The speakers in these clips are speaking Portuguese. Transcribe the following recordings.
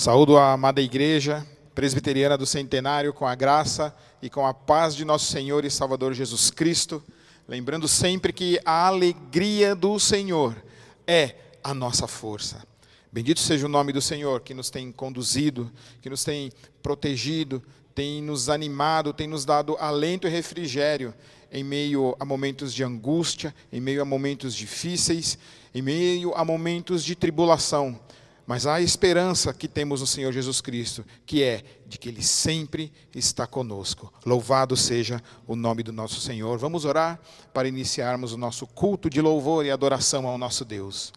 Saúdo a amada Igreja Presbiteriana do Centenário com a graça e com a paz de nosso Senhor e Salvador Jesus Cristo, lembrando sempre que a alegria do Senhor é a nossa força. Bendito seja o nome do Senhor, que nos tem conduzido, que nos tem protegido, tem nos animado, tem nos dado alento e refrigério em meio a momentos de angústia, em meio a momentos difíceis, em meio a momentos de tribulação. Mas há a esperança que temos no Senhor Jesus Cristo, que é de que Ele sempre está conosco. Louvado seja o nome do nosso Senhor. Vamos orar para iniciarmos o nosso culto de louvor e adoração ao nosso Deus.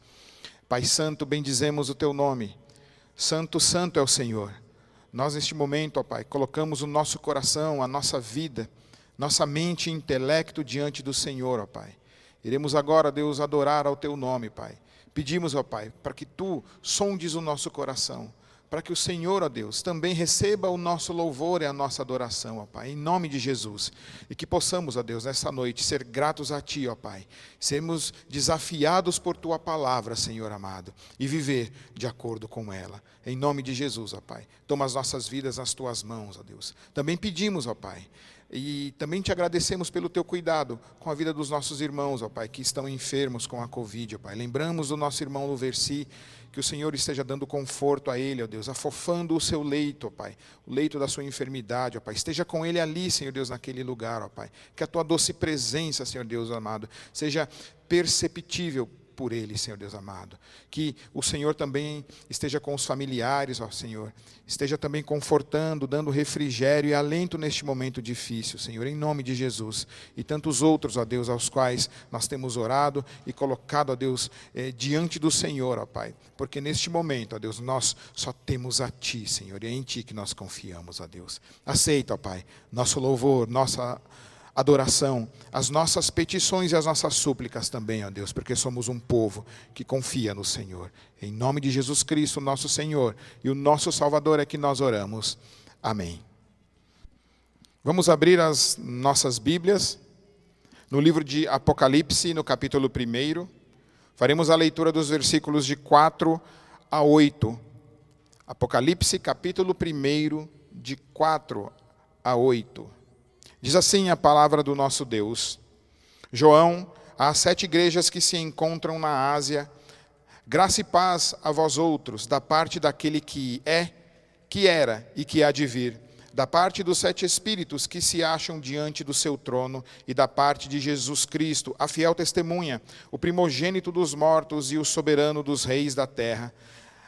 Pai Santo, bendizemos o Teu nome. Santo, santo é o Senhor. Nós neste momento, ó Pai, colocamos o nosso coração, a nossa vida, nossa mente e intelecto diante do Senhor, ó Pai. Iremos agora, Deus, adorar ao Teu nome, Pai. Pedimos, ó Pai, para que Tu sondes o nosso coração, para que o Senhor, ó Deus, também receba o nosso louvor e a nossa adoração, ó Pai, em nome de Jesus. E que possamos, ó Deus, nessa noite, ser gratos a Ti, ó Pai, sermos desafiados por Tua palavra, Senhor amado, e viver de acordo com ela. Em nome de Jesus, ó Pai, toma as nossas vidas nas Tuas mãos, ó Deus. Também pedimos, ó Pai, e também Te agradecemos pelo Teu cuidado com a vida dos nossos irmãos, ó Pai, que estão enfermos com a Covid, ó Pai. Lembramos do nosso irmão Luversi, que o Senhor esteja dando conforto a ele, ó Deus, afofando o seu leito, ó Pai, o leito da sua enfermidade, ó Pai. Esteja com ele ali, Senhor Deus, naquele lugar, ó Pai. Que a Tua doce presença, Senhor Deus amado, seja perceptível por ele, Senhor Deus amado. Que o Senhor também esteja com os familiares, ó Senhor. Esteja também confortando, dando refrigério e alento neste momento difícil, Senhor, em nome de Jesus. E tantos outros, ó Deus, aos quais nós temos orado e colocado, ó Deus, diante do Senhor, ó Pai. Porque neste momento, ó Deus, nós só temos a Ti, Senhor, e é em Ti que nós confiamos, ó Deus. Aceita, ó Pai, nosso louvor, nossa adoração, as nossas petições e as nossas súplicas também, ó Deus, porque somos um povo que confia no Senhor. Em nome de Jesus Cristo, nosso Senhor e o nosso Salvador é que nós oramos. Amém. Vamos abrir as nossas Bíblias no livro de Apocalipse, no capítulo 1. Faremos a leitura dos versículos de 4 a 8. Apocalipse, capítulo 1, de 4 a 8. Diz assim a palavra do nosso Deus. João, às 7 igrejas que se encontram na Ásia, graça e paz a vós outros, da parte daquele que é, que era e que há de vir, da parte dos 7 espíritos que se acham diante do seu trono e da parte de Jesus Cristo, a fiel testemunha, o primogênito dos mortos e o soberano dos reis da terra,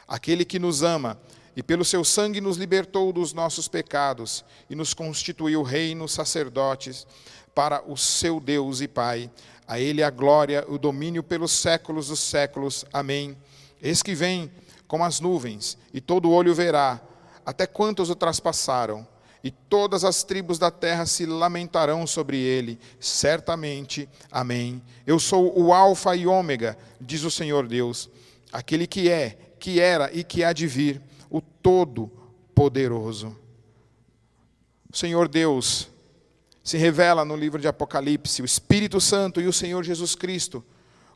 aquele que nos ama e pelo seu sangue nos libertou dos nossos pecados e nos constituiu reinos sacerdotes para o seu Deus e Pai. A Ele a glória, o domínio pelos séculos dos séculos. Amém. Eis que vem com as nuvens, e todo olho verá, até quantos o traspassaram, e todas as tribos da terra se lamentarão sobre ele. Certamente. Amém. Eu sou o Alfa e Ômega, diz o Senhor Deus, aquele que é, que era e que há de vir, o Todo-Poderoso. O Senhor Deus se revela no livro de Apocalipse, o Espírito Santo e o Senhor Jesus Cristo,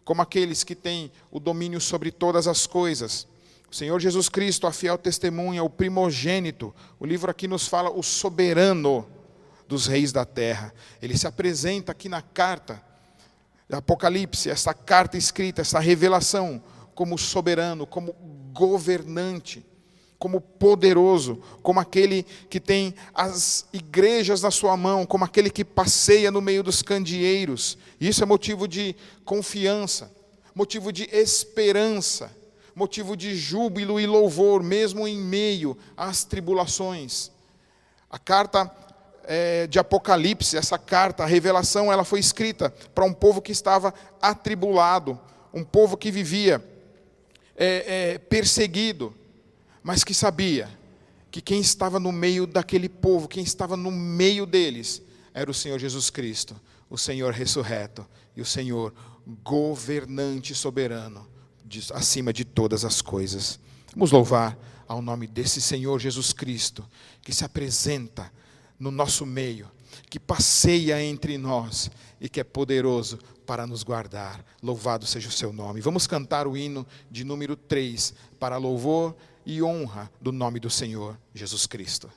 como aqueles que têm o domínio sobre todas as coisas. O Senhor Jesus Cristo, a fiel testemunha, o primogênito. O livro aqui nos fala o soberano dos reis da terra. Ele se apresenta aqui na carta de Apocalipse, essa carta escrita, essa revelação, como soberano, como governante, como poderoso, como aquele que tem as igrejas na sua mão, como aquele que passeia no meio dos candeeiros. Isso é motivo de confiança, motivo de esperança, motivo de júbilo e louvor, mesmo em meio às tribulações. A carta de Apocalipse, essa carta, a revelação, ela foi escrita para um povo que estava atribulado, um povo que vivia perseguido, mas que sabia que quem estava no meio daquele povo, quem estava no meio deles, era o Senhor Jesus Cristo, o Senhor ressurreto e o Senhor governante soberano, acima de todas as coisas. Vamos louvar ao nome desse Senhor Jesus Cristo, que se apresenta no nosso meio, que passeia entre nós e que é poderoso para nos guardar. Louvado seja o seu nome. Vamos cantar o hino de número 3, para louvor e honra do nome do Senhor Jesus Cristo.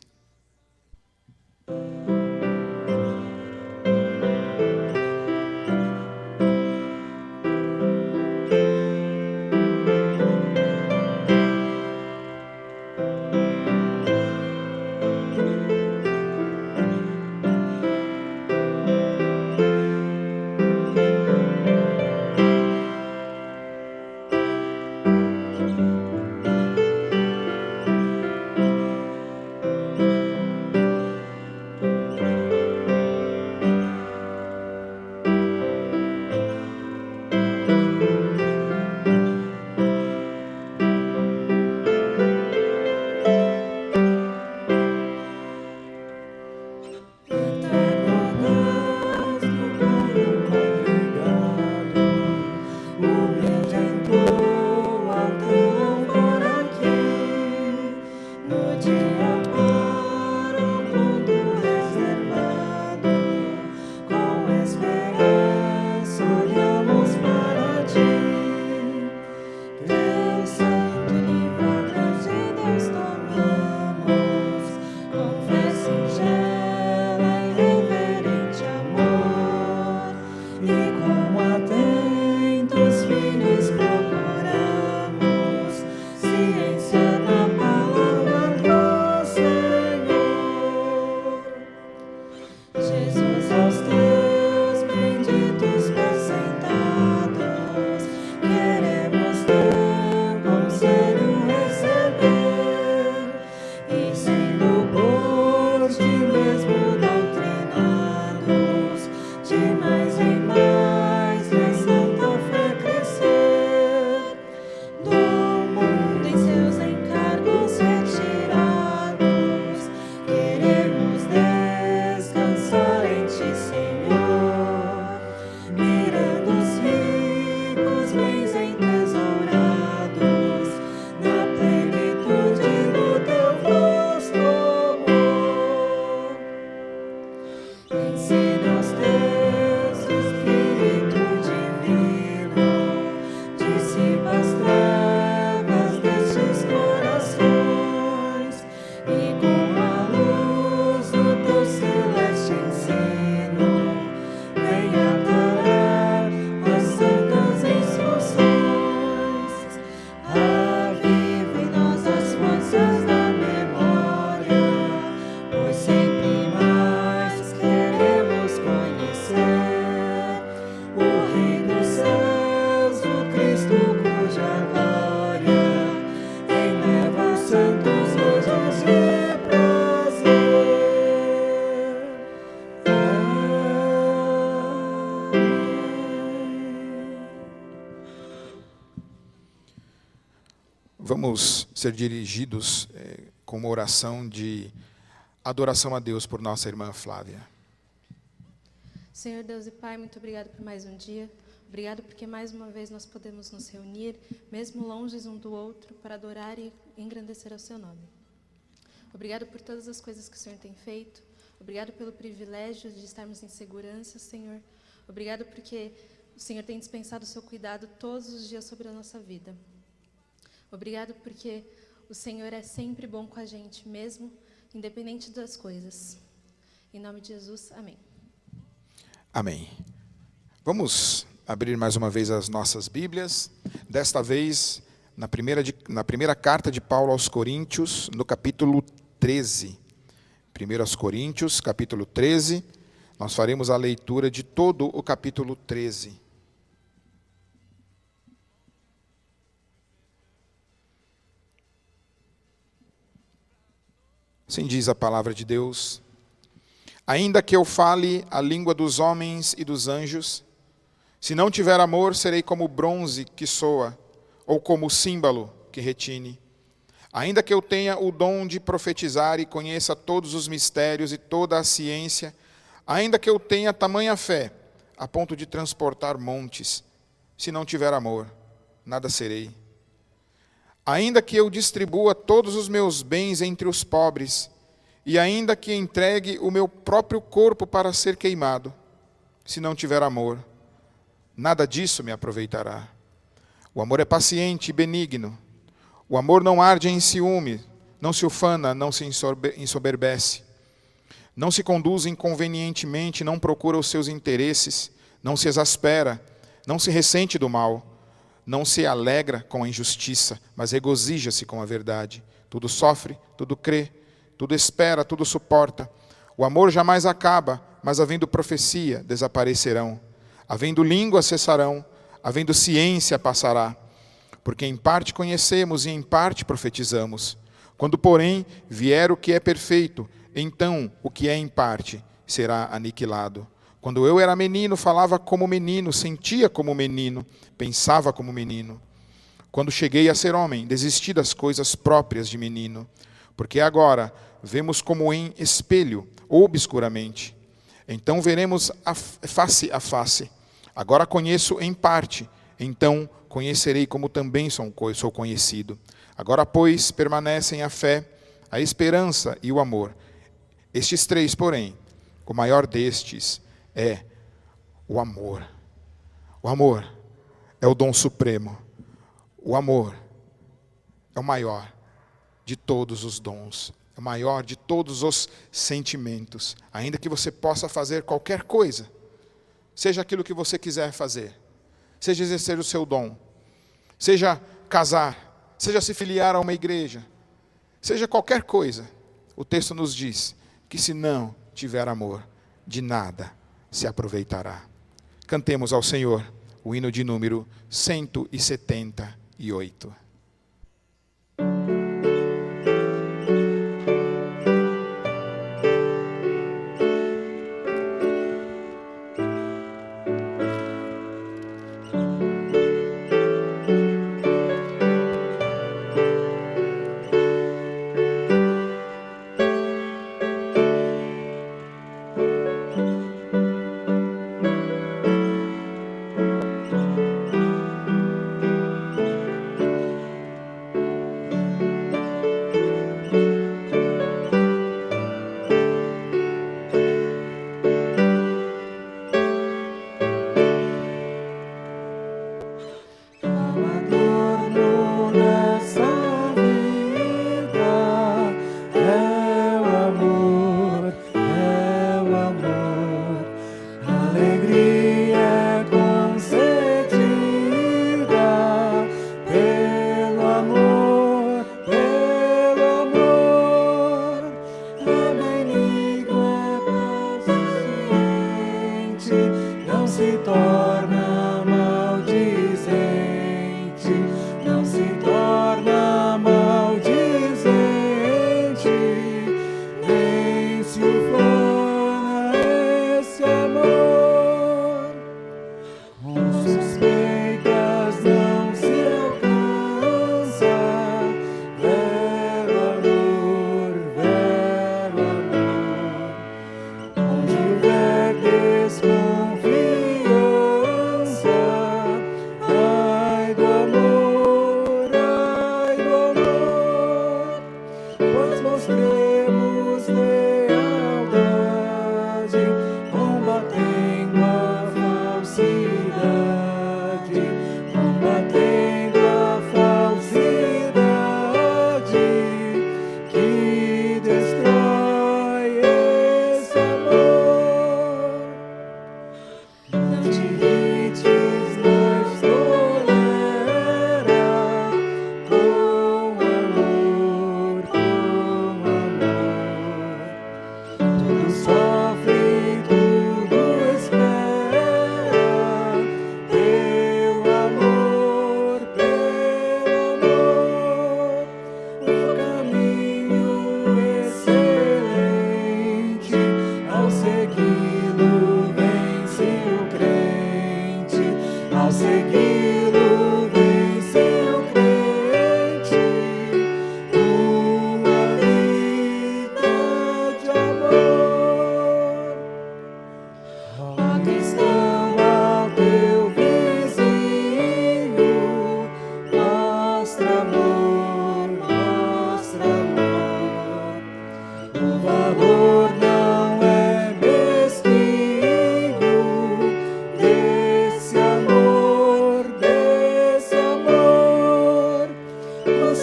Vamos ser dirigidos com uma oração de adoração a Deus por nossa irmã Flávia. Senhor Deus e Pai, muito obrigado por mais um dia. Obrigado porque mais uma vez nós podemos nos reunir, mesmo longe um do outro, para adorar e engrandecer ao seu nome. Obrigado por todas as coisas que o Senhor tem feito. Obrigado pelo privilégio de estarmos em segurança, Senhor. Obrigado porque o Senhor tem dispensado o seu cuidado todos os dias sobre a nossa vida. Obrigado porque o Senhor é sempre bom com a gente, mesmo independente das coisas. Em nome de Jesus, amém. Amém. Vamos abrir mais uma vez as nossas Bíblias, desta vez na primeira carta de Paulo aos Coríntios, no capítulo 13. 1 Coríntios, capítulo 13, nós faremos a leitura de todo o capítulo 13. Assim diz a palavra de Deus: ainda que eu fale a língua dos homens e dos anjos, se não tiver amor, serei como bronze que soa, ou como símbolo que retine. Ainda que eu tenha o dom de profetizar e conheça todos os mistérios e toda a ciência, ainda que eu tenha tamanha fé, a ponto de transportar montes, se não tiver amor, nada serei. Ainda que eu distribua todos os meus bens entre os pobres, e ainda que entregue o meu próprio corpo para ser queimado, se não tiver amor, nada disso me aproveitará. O amor é paciente e benigno. O amor não arde em ciúme, não se ufana, não se ensoberbece, não se conduz inconvenientemente, não procura os seus interesses, não se exaspera, não se ressente do mal, não se alegra com a injustiça, mas regozija-se com a verdade. Tudo sofre, tudo crê, tudo espera, tudo suporta. O amor jamais acaba, mas havendo profecia, desaparecerão. Havendo língua, cessarão. Havendo ciência, passará. Porque em parte conhecemos e em parte profetizamos. Quando, porém, vier o que é perfeito, então o que é em parte será aniquilado. Quando eu era menino, falava como menino, sentia como menino, pensava como menino. Quando cheguei a ser homem, desisti das coisas próprias de menino. Porque agora vemos como em espelho, obscuramente. Então veremos face a face. Agora conheço em parte, então conhecerei como também sou conhecido. Agora, pois, permanecem a fé, a esperança e o amor. Estes três, porém, o maior destes é o amor. O amor é o dom supremo. O amor é o maior de todos os dons. É o maior de todos os sentimentos. Ainda que você possa fazer qualquer coisa, seja aquilo que você quiser fazer, seja exercer o seu dom, seja casar, seja se filiar a uma igreja, seja qualquer coisa, o texto nos diz que se não tiver amor, de nada se aproveitará. Cantemos ao Senhor o hino de número 178.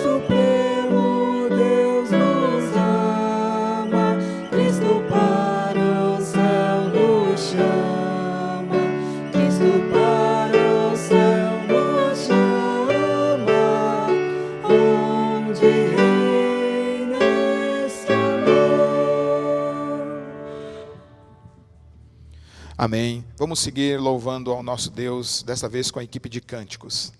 Cristo Amém. Vamos seguir louvando ao nosso Deus, desta vez com a equipe de cânticos.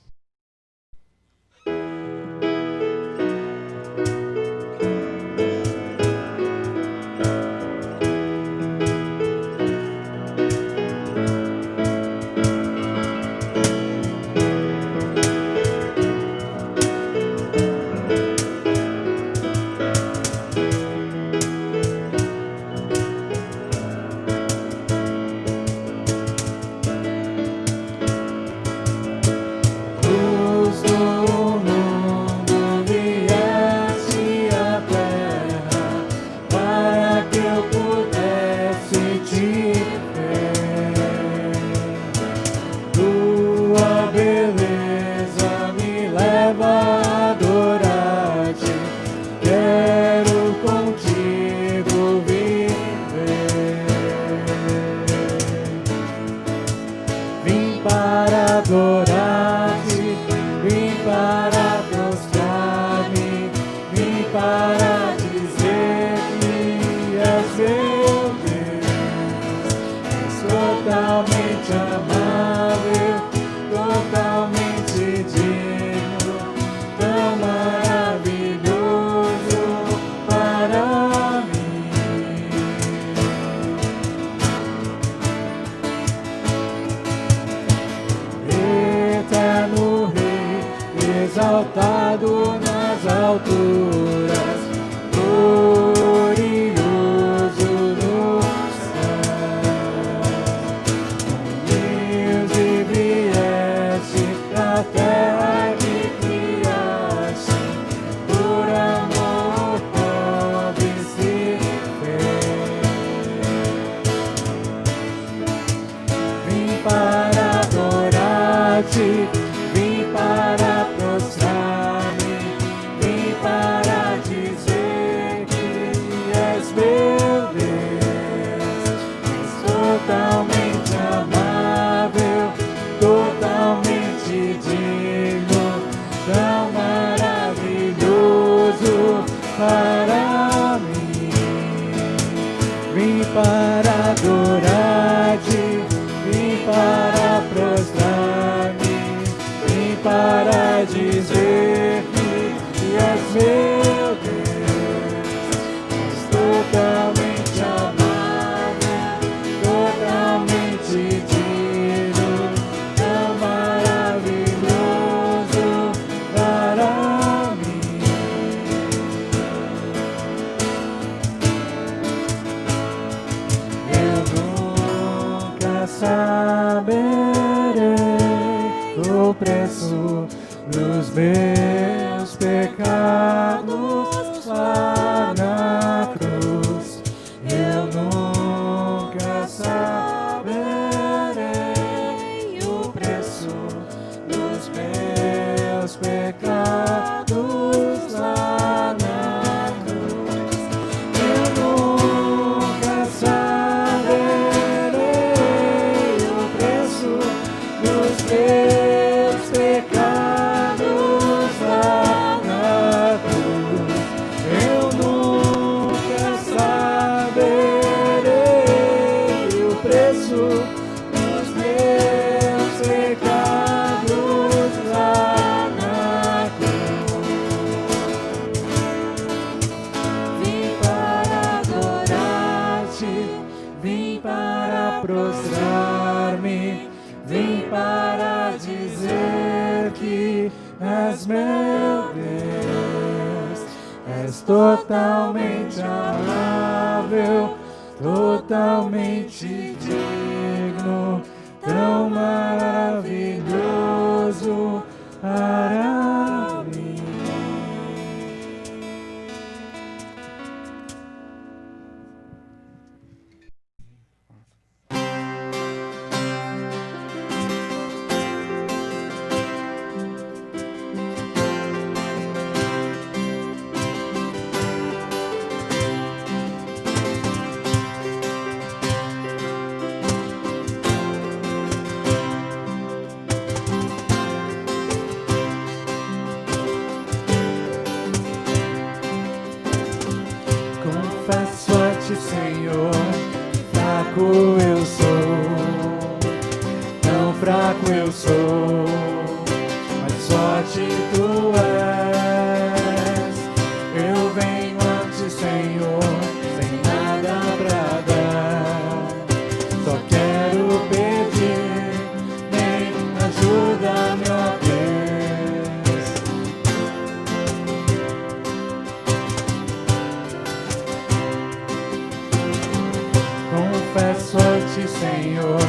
Exaltado nas alturas, glorioso no céu. Humilde vieste da terra que criaste, por amor pobre se fez. Vim para adorar-te, vim para prostrar-me, vim para dizer que és meu Deus. És totalmente amável, totalmente digno, tão maravilhoso para mim. Vim para adorar-te, vim para prostrar-me, para dizer que és meu Deus. És totalmente amável, totalmente digno, tão maravilhoso para mim. Eu nunca saberei o preço dos meus pecados lá na cruz. Eu nunca saberei o preço dos meus pecados lá na cruz. Eu nunca saberei o preço dos meus pecados lá na cruz. Eu nunca saberei o preço dos meus pecados lá na cruz. Vim para adorar-te, vim para prostrar-me, vim para dizer que és meu Deus. És totalmente amável, totalmente digno, tão maravilhoso para mim. Confesso a ti, Senhor, fraco eu sou. eu sou, mas sorte tu és. Eu venho ante o Senhor, sem nada pra dar. Só quero pedir, vem, ajuda-me, ó Deus. Confesso a ti, Senhor,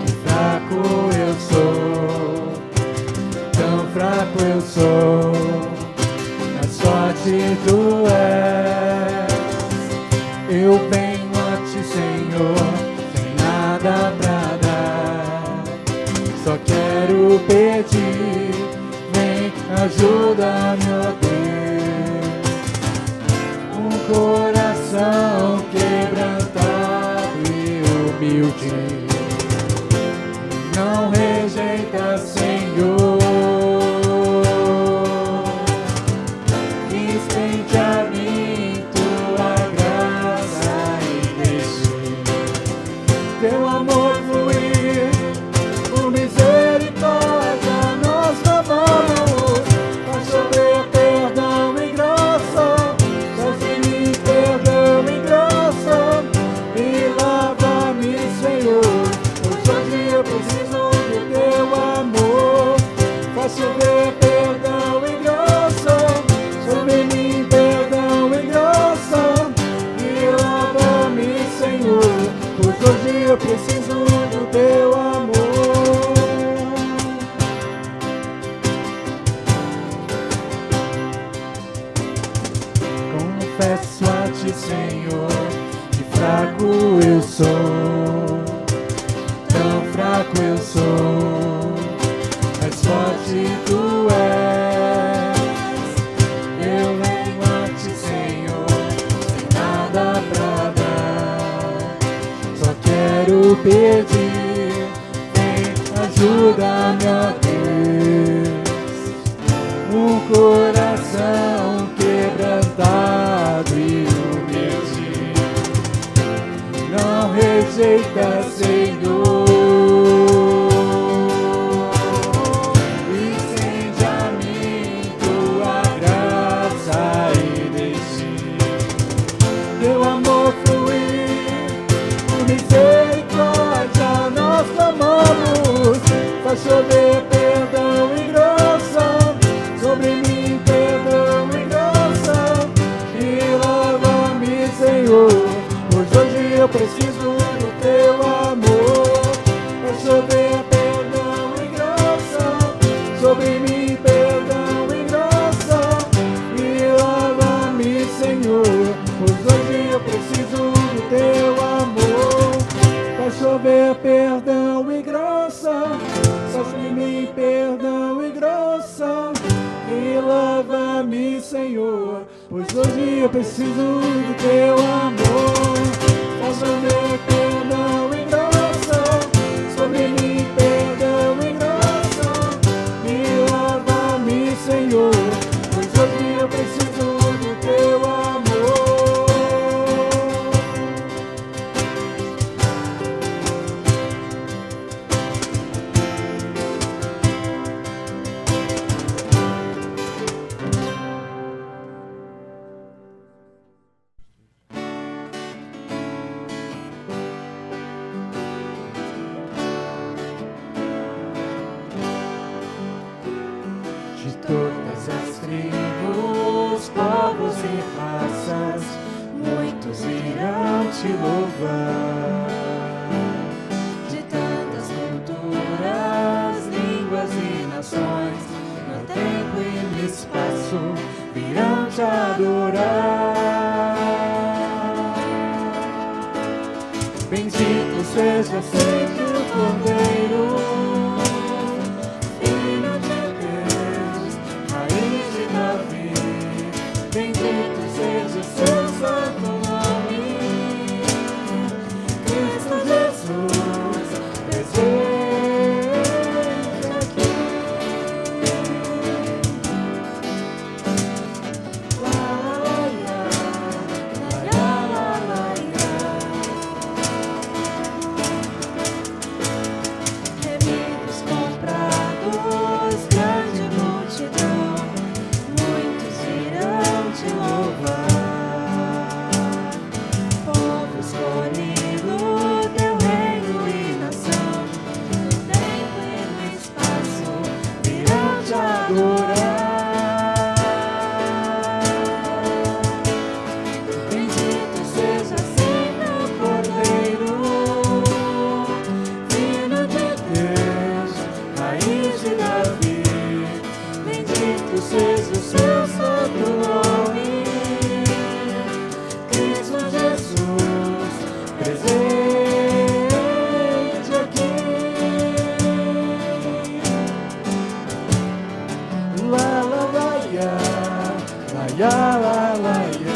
que fraco eu sou, tão fraco eu sou, mas sorte tu és. Eu venho a ti, Senhor, sem nada pra dar. Só quero pedir, vem, ajuda-me, ó Deus. Um coração quebrantado e humilde, não rejeita, Senhor. Estende a mim tua graça e deixe teu amor fluir. Por misericórdia nós clamamos, faz chover perdão e graça, faz de mim perdão e graça, e lava-me, Senhor, pois hoje eu preciso do teu amor. Faz chover perdão e graça, sobre mim perdão e graça, e lava-me, Senhor, pois hoje eu preciso do teu amor. Confesso a ti, Senhor, que fraco eu sou, tão fraco eu sou, mas forte tu és. Eu venho a ti, Senhor, sem nada pra dar. Só quero pedir, vem, ajuda-me, ó Deus. Um coração quebrantado e humilde, não rejeita, Senhor. Estende a mim tua graça e deixe teu amor fluir. Por misericórdia nós clamamos, faz chover perdão e graça, sobre mim perdão e graça, e lava-me, Senhor, pois hoje eu preciso do teu amor. Faz chover perdão e graça, sobre mim perdão e graça, e lava-me, Senhor, pois hoje eu preciso do teu amor. Faz chover perdão e graça, sobre mim perdão e graça, e lava-me, Senhor, pois hoje eu preciso do teu amor. Faz chover perdão e graça, sobre mim perdão e graça, e lava-me, Senhor, pois hoje eu preciso do teu amor. De todas as tribos, povos e raças, muitos irão te louvar. De tantas culturas, línguas e nações, No tempo e no espaço virão te adorar. Bendito seja sempre o Cordeiro, Filho de Deus, raiz de Davi. Bendito seja o seu santo nome, Cristo Jesus, presente aqui. La la la, la la la. Remi Ya, la, la, ya.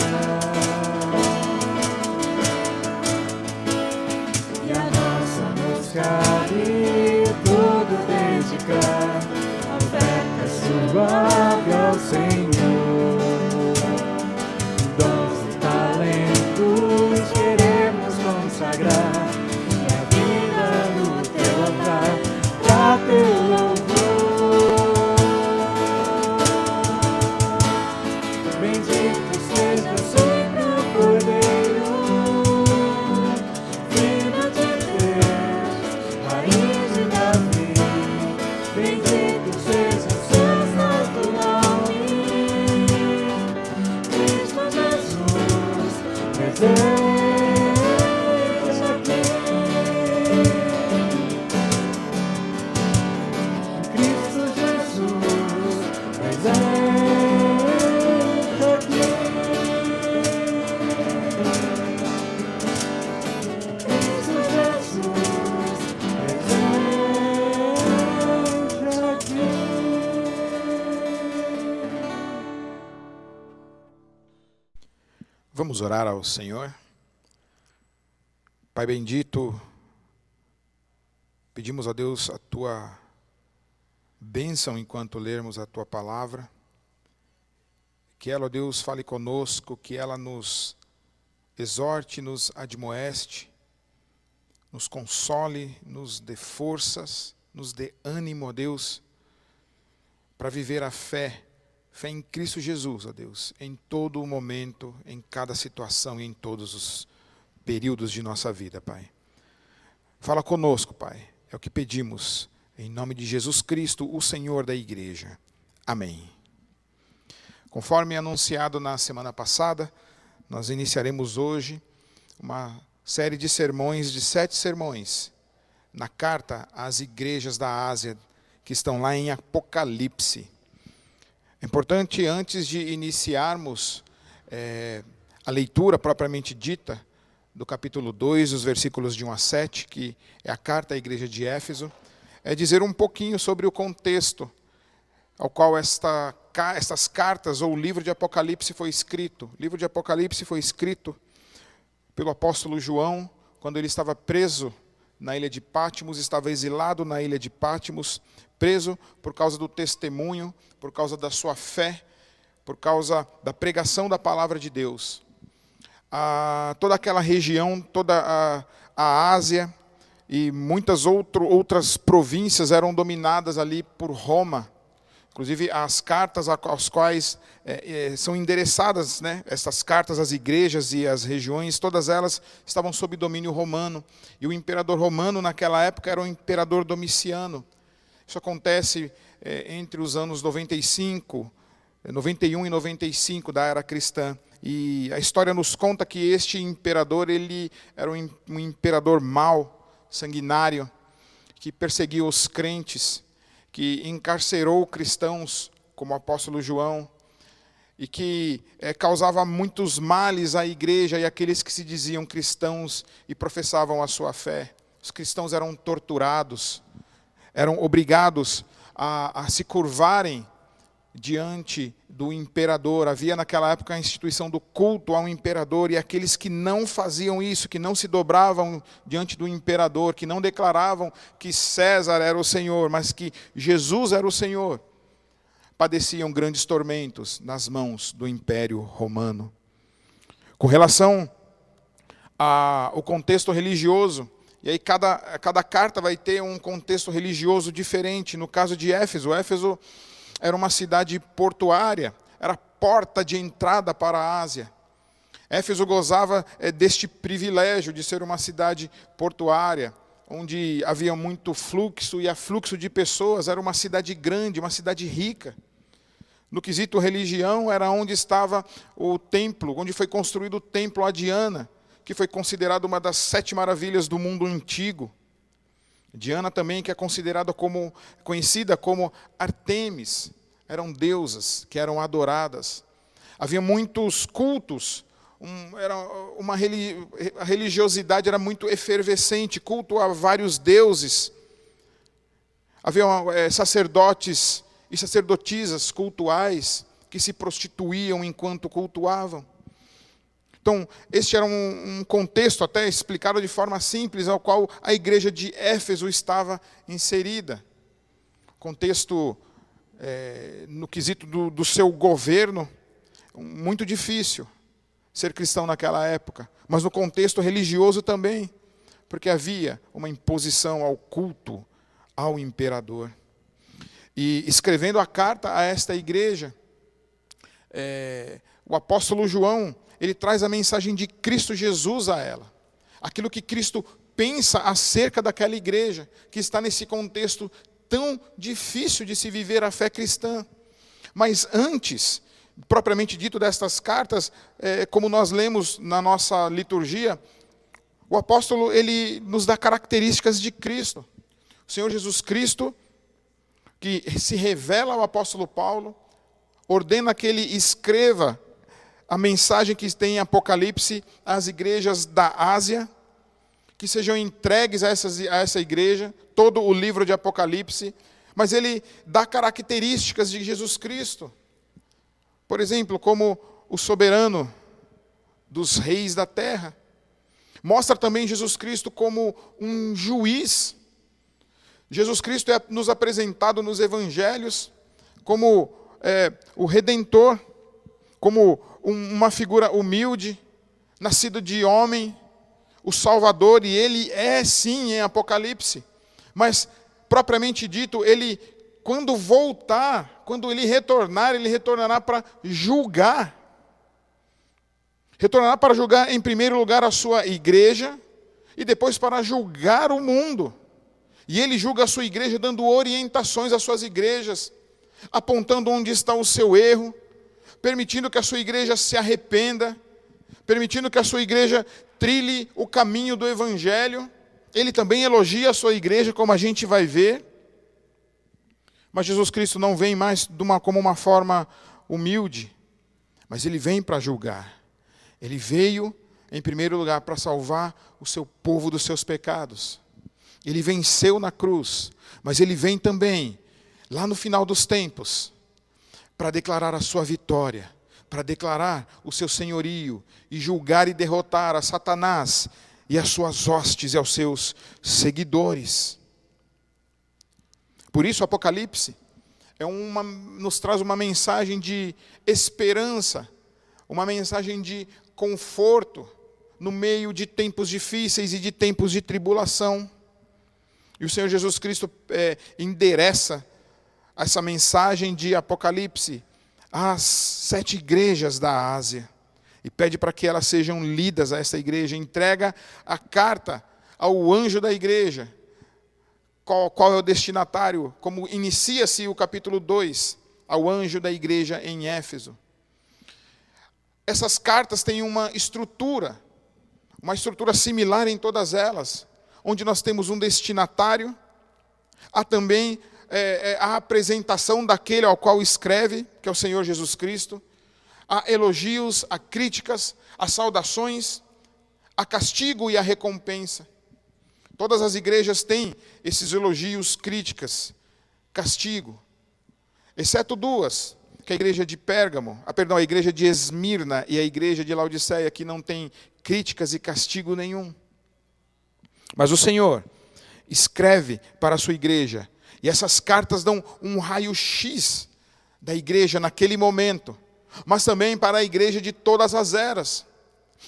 E a nossa música de tudo dedicar, oferta suave ao Senhor. Dons e talentos queremos consagrar, e a vida no teu altar, pra teu louvor. Bendito seja sempre o Cordeiro, Filho de Deus, Raiz de Davi. Bendito seja o seu santo nome, Cristo Jesus, presente aqui. Cristo Jesus, presente aqui. Cristo Jesus, presente aqui. Vamos orar ao Senhor. Pai bendito, pedimos a Deus a Tua bênção enquanto lermos a Tua palavra. Que ela, ó Deus, fale conosco, que ela nos exorte, nos admoeste, nos console, nos dê forças, nos dê ânimo, ó Deus, para viver a fé em Cristo Jesus, ó Deus, em todo o momento, em cada situação e em todos os períodos de nossa vida, Pai. Fala conosco, Pai, é o que pedimos, em nome de Jesus Cristo, o Senhor da igreja. Amém. Conforme anunciado na semana passada, nós iniciaremos hoje uma série de sermões, de 7 sermões, na carta às igrejas da Ásia, que estão lá em Apocalipse. É importante, antes de iniciarmos a leitura propriamente dita, do capítulo 2, os versículos de 1 a 7, que é a carta à igreja de Éfeso, é dizer um pouquinho sobre o contexto ao qual estas cartas, ou o livro de Apocalipse foi escrito. O livro de Apocalipse foi escrito pelo apóstolo João, quando ele estava preso na ilha de Patmos, estava exilado na ilha de Patmos, preso por causa do testemunho, por causa da sua fé, por causa da pregação da palavra de Deus. Toda aquela região, toda a Ásia e muitas outras províncias eram dominadas ali por Roma. Inclusive as cartas às quais são endereçadas, né, essas cartas às igrejas e às regiões, todas elas estavam sob domínio romano. E o imperador romano naquela época era o imperador Domiciano. Isso acontece entre os anos 91 e 95 da era cristã. E a história nos conta que este imperador, ele era um imperador mau, sanguinário, que perseguiu os crentes, que encarcerou cristãos, como o apóstolo João, e que causava muitos males à igreja e àqueles que se diziam cristãos e professavam a sua fé. Os cristãos eram torturados, eram obrigados a se curvarem diante do imperador. Havia naquela época a instituição do culto ao imperador, e aqueles que não faziam isso, que não se dobravam diante do imperador, que não declaravam que César era o Senhor, mas que Jesus era o Senhor, padeciam grandes tormentos nas mãos do Império Romano. Com relação ao contexto religioso, e aí cada carta vai ter um contexto religioso diferente. No caso de Éfeso, Éfeso era uma cidade portuária, era a porta de entrada para a Ásia. Éfeso gozava deste privilégio de ser uma cidade portuária, onde havia muito fluxo e afluxo de pessoas. Era uma cidade grande, uma cidade rica. No quesito religião, era onde estava o templo, onde foi construído o templo a Diana, que foi considerado uma das 7 maravilhas do mundo antigo. Diana também, que é conhecida como Artemis, eram deusas que eram adoradas. Havia muitos cultos, a religiosidade era muito efervescente, culto a vários deuses. Havia sacerdotes e sacerdotisas cultuais que se prostituíam enquanto cultuavam. Então, este era um contexto até explicado de forma simples, ao qual a igreja de Éfeso estava inserida. Contexto, no quesito do seu governo, muito difícil ser cristão naquela época, mas no contexto religioso também, porque havia uma imposição ao culto ao imperador. E escrevendo a carta a esta igreja, o apóstolo João, ele traz a mensagem de Cristo Jesus a ela. Aquilo que Cristo pensa acerca daquela igreja, que está nesse contexto tão difícil de se viver a fé cristã. Mas antes, propriamente dito, destas cartas, como nós lemos na nossa liturgia, o apóstolo ele nos dá características de Cristo. O Senhor Jesus Cristo, que se revela ao apóstolo Paulo, ordena que ele escreva a mensagem que tem em Apocalipse às igrejas da Ásia, que sejam entregues a essa igreja, todo o livro de Apocalipse, mas ele dá características de Jesus Cristo. Por exemplo, como o soberano dos reis da terra. Mostra também Jesus Cristo como um juiz. Jesus Cristo é nos apresentado nos evangelhos como o Redentor, como uma figura humilde, nascido de homem, o Salvador, e ele é sim em Apocalipse. Mas, propriamente dito, ele, quando voltar, quando ele retornará para julgar. Retornará para julgar, em primeiro lugar, a sua igreja, e depois para julgar o mundo. E ele julga a sua igreja, dando orientações às suas igrejas, apontando onde está o seu erro, permitindo que a sua igreja se arrependa, permitindo que a sua igreja trilhe o caminho do Evangelho. Ele também elogia a sua igreja, como a gente vai ver. Mas Jesus Cristo não vem mais como uma forma humilde, mas ele vem para julgar. Ele veio, em primeiro lugar, para salvar o seu povo dos seus pecados. Ele venceu na cruz, mas ele vem também, lá no final dos tempos, para declarar a sua vitória, para declarar o seu senhorio e julgar e derrotar a Satanás e as suas hostes e aos seus seguidores. Por isso, o Apocalipse nos traz uma mensagem de esperança, uma mensagem de conforto no meio de tempos difíceis e de tempos de tribulação. E o Senhor Jesus Cristo endereça essa mensagem de Apocalipse às 7 igrejas da Ásia e pede para que elas sejam lidas a essa igreja. Entrega a carta ao anjo da igreja. Qual é o destinatário? Como inicia-se o capítulo 2, ao anjo da igreja em Éfeso. Essas cartas têm uma estrutura similar em todas elas, onde nós temos um destinatário, há também a apresentação daquele ao qual escreve, que é o Senhor Jesus Cristo, há elogios, há críticas, há saudações, há castigo e há recompensa. Todas as igrejas têm esses elogios, críticas, castigo, exceto duas, que é a igreja de Pérgamo, a igreja de Esmirna e a igreja de Laodiceia, que não tem críticas e castigo nenhum. Mas o Senhor escreve para a sua igreja, e essas cartas dão um raio-x da igreja naquele momento, mas também para a igreja de todas as eras,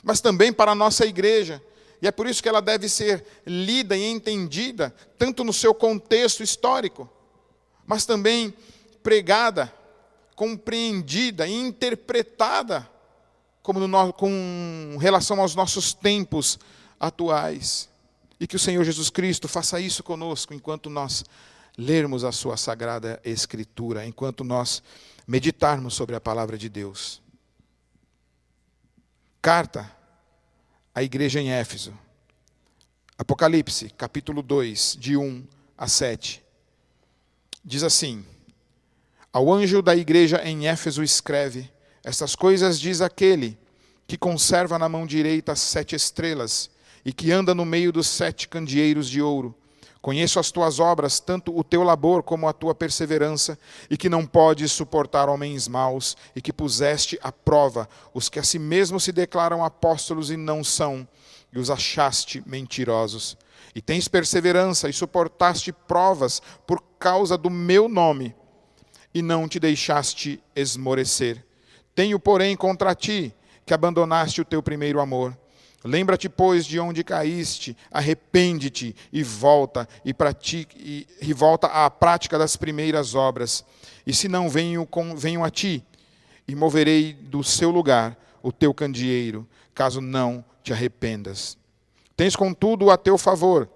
mas também para a nossa igreja. E é por isso que ela deve ser lida e entendida, tanto no seu contexto histórico, mas também pregada, compreendida e interpretada com relação aos nossos tempos atuais. E que o Senhor Jesus Cristo faça isso conosco enquanto nós lermos a sua Sagrada Escritura, enquanto nós meditarmos sobre a Palavra de Deus. Carta à igreja em Éfeso. Apocalipse, capítulo 2, de 1 a 7. Diz assim: ao anjo da igreja em Éfeso escreve: estas coisas diz aquele que conserva na mão direita as 7 estrelas e que anda no meio dos 7 candeeiros de ouro. Conheço as tuas obras, tanto o teu labor como a tua perseverança, e que não podes suportar homens maus, e que puseste à prova os que a si mesmos se declaram apóstolos e não são, e os achaste mentirosos. E tens perseverança e suportaste provas por causa do meu nome, e não te deixaste esmorecer. Tenho, porém, contra ti, que abandonaste o teu primeiro amor. Lembra-te, pois, de onde caíste, arrepende-te e volta à prática das primeiras obras. E se não venho a ti, e moverei do seu lugar o teu candeeiro, caso não te arrependas. Tens, contudo, a teu favor,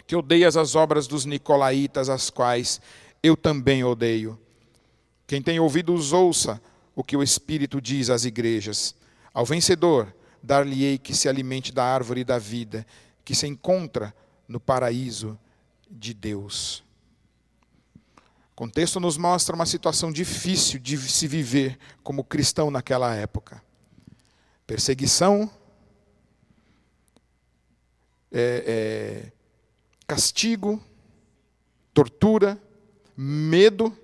que odeias as obras dos nicolaítas, as quais eu também odeio. Quem tem ouvidos, ouça o que o Espírito diz às igrejas. Ao vencedor, dar-lhe-ei que se alimente da árvore da vida, que se encontra no paraíso de Deus. O contexto nos mostra uma situação difícil de se viver como cristão naquela época. Perseguição, castigo, tortura, medo.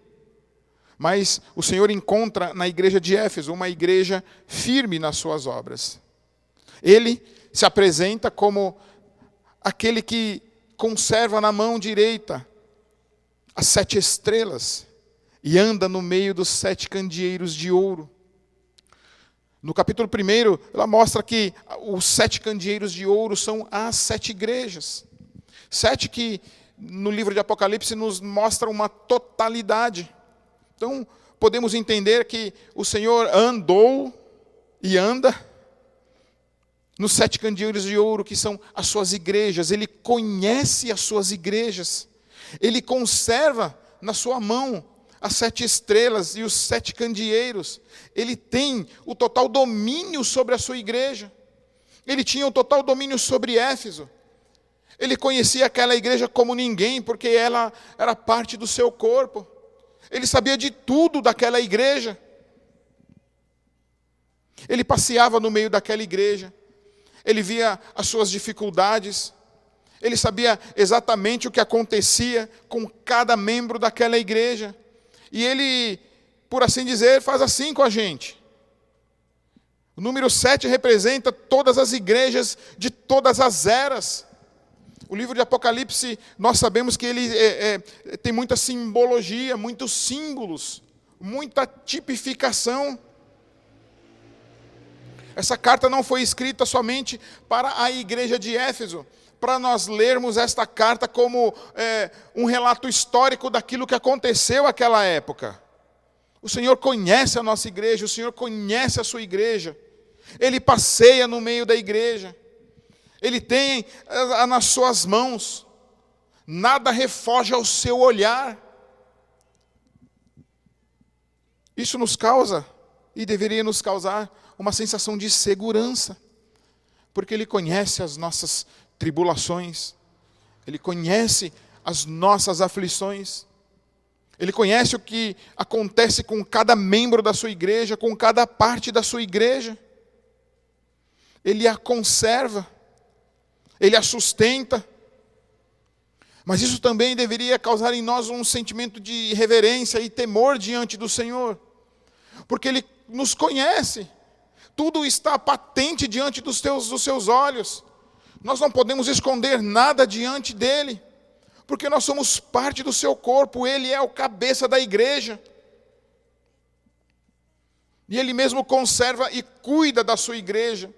Mas o Senhor encontra na igreja de Éfeso uma igreja firme nas suas obras. Ele se apresenta como aquele que conserva na mão direita as 7 estrelas e anda no meio dos 7 candeeiros de ouro. No capítulo 1, ela mostra que os 7 candeeiros de ouro são as 7 igrejas. 7 que no livro de Apocalipse nos mostra uma totalidade. Então, podemos entender que o Senhor andou e anda nos 7 candeeiros de ouro, que são as suas igrejas. Ele conhece as suas igrejas. Ele conserva na sua mão as 7 estrelas e os 7 candeeiros. Ele tem o total domínio sobre a sua igreja. Ele tinha o total domínio sobre Éfeso. Ele conhecia aquela igreja como ninguém, porque ela era parte do seu corpo. Ele sabia de tudo daquela igreja. Ele passeava no meio daquela igreja. Ele via as suas dificuldades. Ele sabia exatamente o que acontecia com cada membro daquela igreja. E ele, por assim dizer, faz assim com a gente. O número 7 representa todas as igrejas de todas as eras. O livro de Apocalipse, nós sabemos que ele tem muita simbologia, muitos símbolos, muita tipificação. Essa carta não foi escrita somente para a igreja de Éfeso, para nós lermos esta carta como um relato histórico daquilo que aconteceu naquela época. O Senhor conhece a nossa igreja, o Senhor conhece a sua igreja. Ele passeia no meio da igreja. Ele tem nas suas mãos. Nada refoge ao seu olhar. Isso nos causa, e deveria nos causar, uma sensação de segurança. Porque Ele conhece as nossas tribulações. Ele conhece as nossas aflições. Ele conhece o que acontece com cada membro da sua igreja, com cada parte da sua igreja. Ele a conserva. Ele a sustenta. Mas isso também deveria causar em nós um sentimento de reverência e temor diante do Senhor. Porque Ele nos conhece. Tudo está patente diante dos seus olhos. Nós não podemos esconder nada diante dEle. Porque nós somos parte do seu corpo. Ele é o cabeça da igreja. E Ele mesmo conserva e cuida da sua igreja.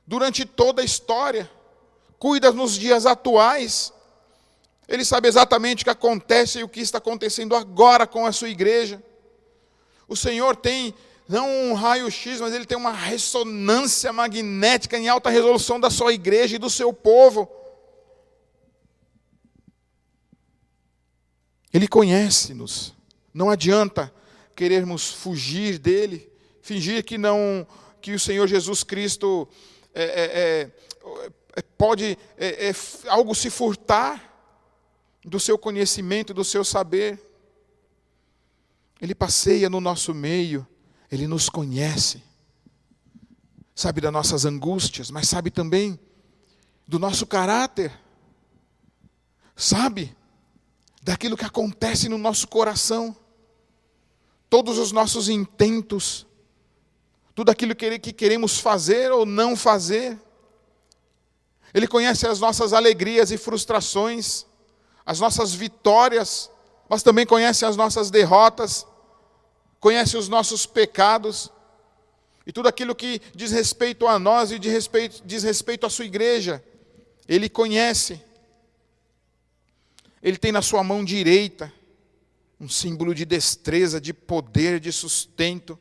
Durante toda a história, cuida nos dias atuais. Ele sabe exatamente o que acontece e o que está acontecendo agora com a sua igreja. O Senhor tem, não um raio-x, mas Ele tem uma ressonância magnética em alta resolução da sua igreja e do seu povo. Ele conhece-nos. Não adianta querermos fugir dEle, fingir que o Senhor Jesus Cristo pode algo se furtar do seu conhecimento, do seu saber. Ele passeia no nosso meio, Ele nos conhece, sabe das nossas angústias, mas sabe também do nosso caráter. sabe daquilo que acontece no nosso coração, todos os nossos intentos, tudo aquilo que queremos fazer ou não fazer. Ele conhece as nossas alegrias e frustrações, as nossas vitórias, mas também conhece as nossas derrotas, conhece os nossos pecados, e tudo aquilo que diz respeito a nós e diz respeito à sua igreja, Ele conhece. Ele tem na sua mão direita um símbolo de destreza, de poder, de sustento.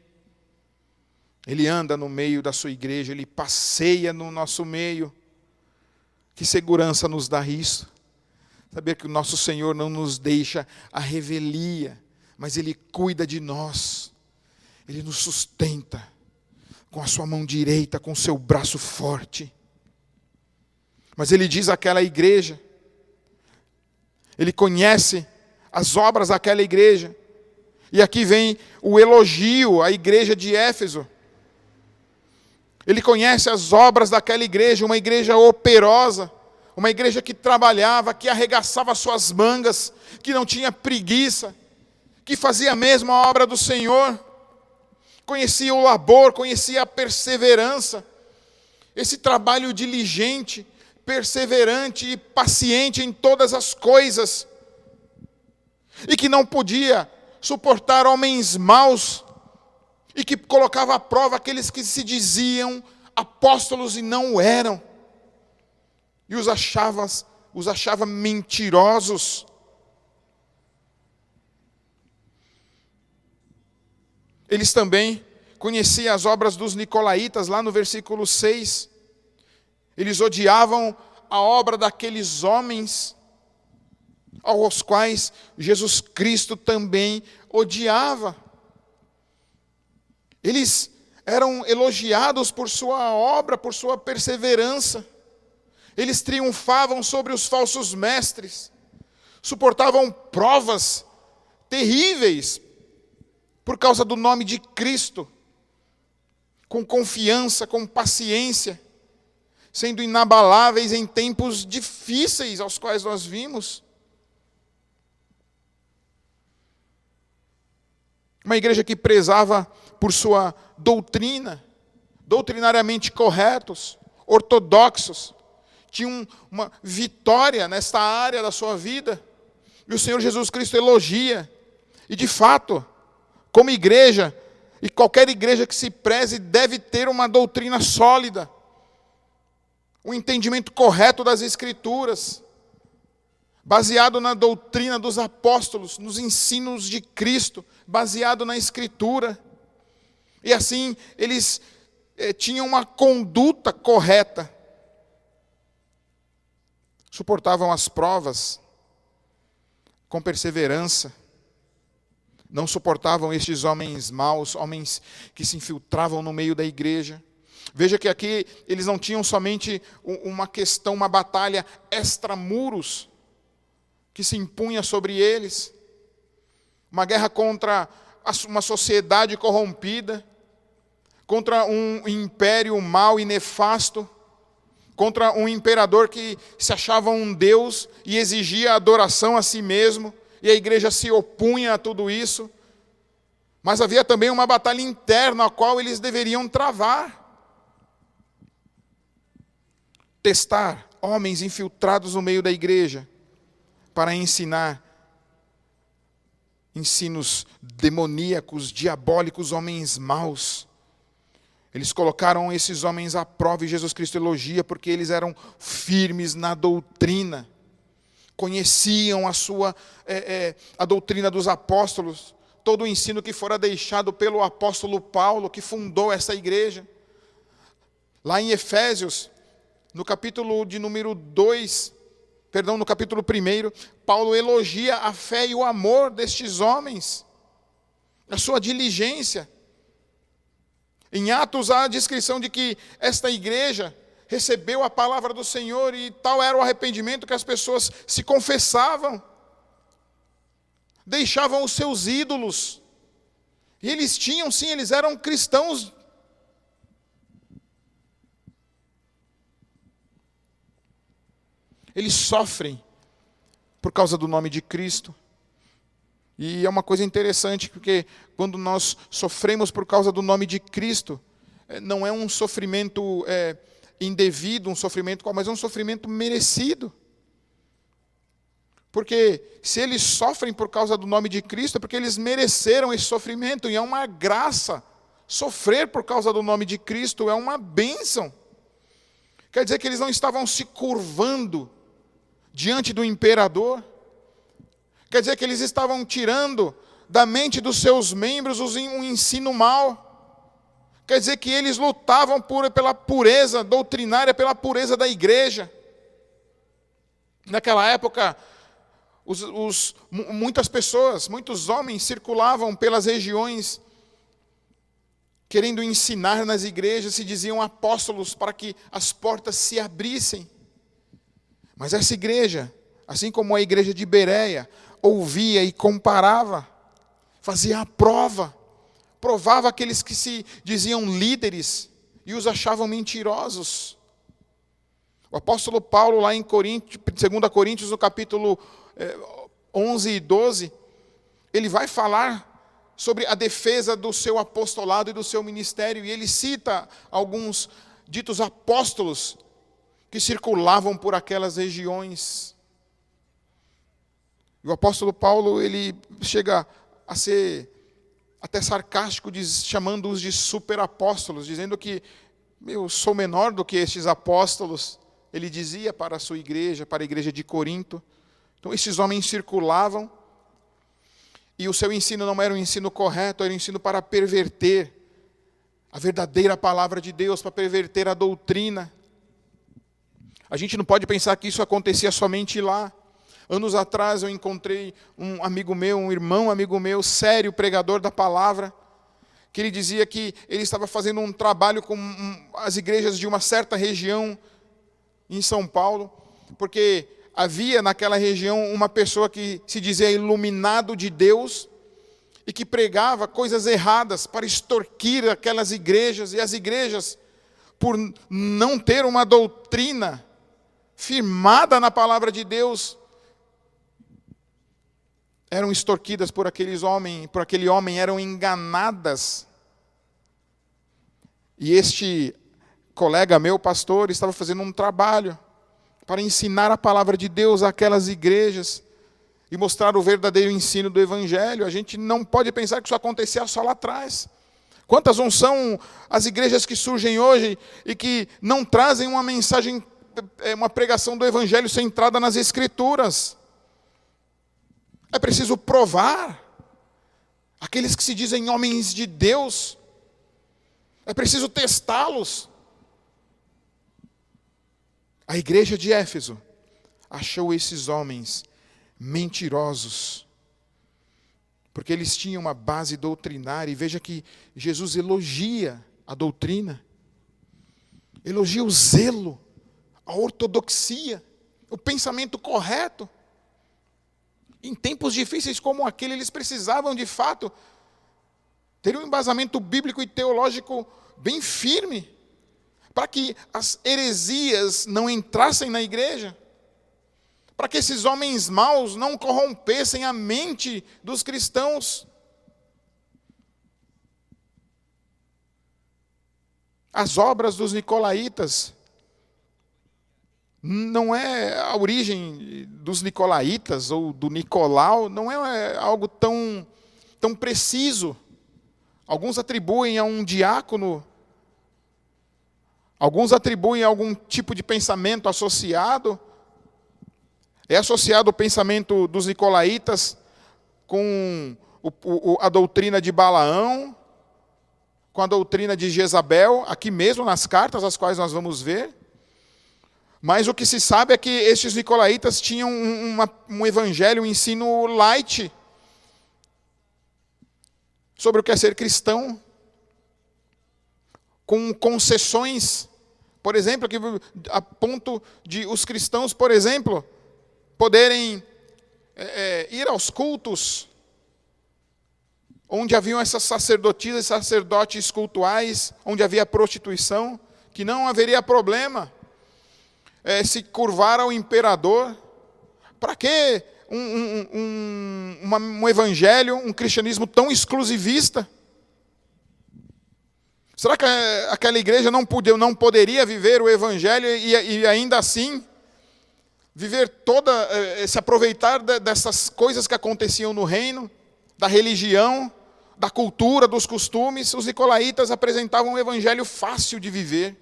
Ele anda no meio da sua igreja, Ele passeia no nosso meio. Que segurança nos dá isso? Saber que o nosso Senhor não nos deixa à revelia, mas Ele cuida de nós. Ele nos sustenta com a sua mão direita, com o seu braço forte. Mas Ele diz àquela igreja, Ele conhece as obras daquela igreja. E aqui vem o elogio à igreja de Éfeso. Ele conhece as obras daquela igreja, uma igreja operosa, uma igreja que trabalhava, que arregaçava suas mangas, que não tinha preguiça, que fazia mesmo a obra do Senhor. Conhecia o labor, conhecia a perseverança, esse trabalho diligente, perseverante e paciente em todas as coisas, e que não podia suportar homens maus, e que colocava à prova aqueles que se diziam apóstolos e não o eram, e os achava mentirosos. Eles também conheciam as obras dos nicolaítas, lá no versículo 6. Eles odiavam a obra daqueles homens, aos quais Jesus Cristo também odiava. Eles eram elogiados por sua obra, por sua perseverança. Eles triunfavam sobre os falsos mestres, suportavam provas terríveis, por causa do nome de Cristo, com confiança, com paciência, sendo inabaláveis em tempos difíceis aos quais nós vimos. Uma igreja que prezava por sua doutrina, doutrinariamente corretos, ortodoxos, tinham uma vitória nesta área da sua vida, e o Senhor Jesus Cristo elogia, e de fato, como igreja, e qualquer igreja que se preze deve ter uma doutrina sólida, um entendimento correto das Escrituras, baseado na doutrina dos apóstolos, nos ensinos de Cristo, baseado na Escritura. E assim, eles tinham uma conduta correta, suportavam as provas com perseverança, não suportavam estes homens maus, homens que se infiltravam no meio da igreja. Veja que aqui eles não tinham somente uma questão, uma batalha extramuros que se impunha sobre eles, uma guerra contra uma sociedade corrompida, contra um império mau e nefasto, contra um imperador que se achava um Deus e exigia adoração a si mesmo, e a igreja se opunha a tudo isso. Mas havia também uma batalha interna a qual eles deveriam travar. Testar homens infiltrados no meio da igreja para ensinar ensinos demoníacos, diabólicos, homens maus. Eles colocaram esses homens à prova e Jesus Cristo elogia porque eles eram firmes na doutrina. Conheciam a doutrina dos apóstolos, todo o ensino que fora deixado pelo apóstolo Paulo, que fundou essa igreja. Lá em Efésios, no capítulo de número 2, no capítulo 1, Paulo elogia a fé e o amor destes homens, a sua diligência. Em Atos há a descrição de que esta igreja recebeu a palavra do Senhor e tal era o arrependimento que as pessoas se confessavam, deixavam os seus ídolos, e eles tinham, sim, eles eram cristãos. Eles sofrem por causa do nome de Cristo. E é uma coisa interessante, porque quando nós sofremos por causa do nome de Cristo, não é um sofrimento indevido, um sofrimento, mas é um sofrimento merecido. Porque se eles sofrem por causa do nome de Cristo, é porque eles mereceram esse sofrimento, e é uma graça. Sofrer por causa do nome de Cristo é uma bênção. Quer dizer que eles não estavam se curvando diante do imperador. Quer dizer que eles estavam tirando da mente dos seus membros um ensino mau. Quer dizer que eles lutavam pela pureza doutrinária, pela pureza da igreja. Naquela época, muitas pessoas, muitos homens circulavam pelas regiões querendo ensinar nas igrejas, se diziam apóstolos para que as portas se abrissem. Mas essa igreja, assim como a igreja de Bereia, ouvia e comparava, fazia a prova, provava aqueles que se diziam líderes e os achavam mentirosos. O apóstolo Paulo, lá em 2 Coríntios, no capítulo 11 e 12, ele vai falar sobre a defesa do seu apostolado e do seu ministério, e ele cita alguns ditos apóstolos que circulavam por aquelas regiões. E o apóstolo Paulo, ele chega a ser até sarcástico, chamando-os de superapóstolos, dizendo que eu sou menor do que estes apóstolos. Ele dizia para a sua igreja, para a igreja de Corinto. Então esses homens circulavam, e o seu ensino não era um ensino correto, era um ensino para perverter a verdadeira palavra de Deus, para perverter a doutrina. A gente não pode pensar que isso acontecia somente lá. Anos atrás eu encontrei um amigo meu, um irmão amigo meu, sério, pregador da palavra, que ele dizia que ele estava fazendo um trabalho com as igrejas de uma certa região em São Paulo, porque havia naquela região uma pessoa que se dizia iluminado de Deus e que pregava coisas erradas para extorquir aquelas igrejas, e as igrejas, por não ter uma doutrina firmada na palavra de Deus, eram extorquidas por aquele homem, eram enganadas. E este colega meu, pastor, estava fazendo um trabalho para ensinar a palavra de Deus àquelas igrejas e mostrar o verdadeiro ensino do Evangelho. A gente não pode pensar que isso acontecia só lá atrás. Quantas não são as igrejas que surgem hoje e que não trazem uma mensagem, uma pregação do Evangelho centrada nas Escrituras? É preciso provar aqueles que se dizem homens de Deus. É preciso testá-los. A igreja de Éfeso achou esses homens mentirosos, porque eles tinham uma base doutrinária. E veja que Jesus elogia a doutrina, elogia o zelo, a ortodoxia, o pensamento correto. Em tempos difíceis como aquele, eles precisavam, de fato, ter um embasamento bíblico e teológico bem firme, para que as heresias não entrassem na igreja, para que esses homens maus não corrompessem a mente dos cristãos. As obras dos nicolaítas, não é a origem dos nicolaítas ou do Nicolau, não é algo tão preciso. Alguns atribuem a um diácono, alguns atribuem a algum tipo de pensamento associado. É associado o pensamento dos nicolaítas com a doutrina de Balaão, com a doutrina de Jezabel, aqui mesmo nas cartas, as quais nós vamos ver. Mas o que se sabe é que estes nicolaítas tinham um evangelho, um ensino light sobre o que é ser cristão, com concessões, por exemplo, que a ponto de os cristãos, por exemplo, poderem ir aos cultos onde haviam essas sacerdotisas e sacerdotes cultuais, onde havia prostituição, que não haveria problema se curvar ao imperador. Para que um evangelho, um cristianismo tão exclusivista? Será que aquela igreja não poderia viver o evangelho e ainda assim viver se aproveitar dessas coisas que aconteciam no reino, da religião, da cultura, dos costumes? Os nicolaítas apresentavam um evangelho fácil de viver.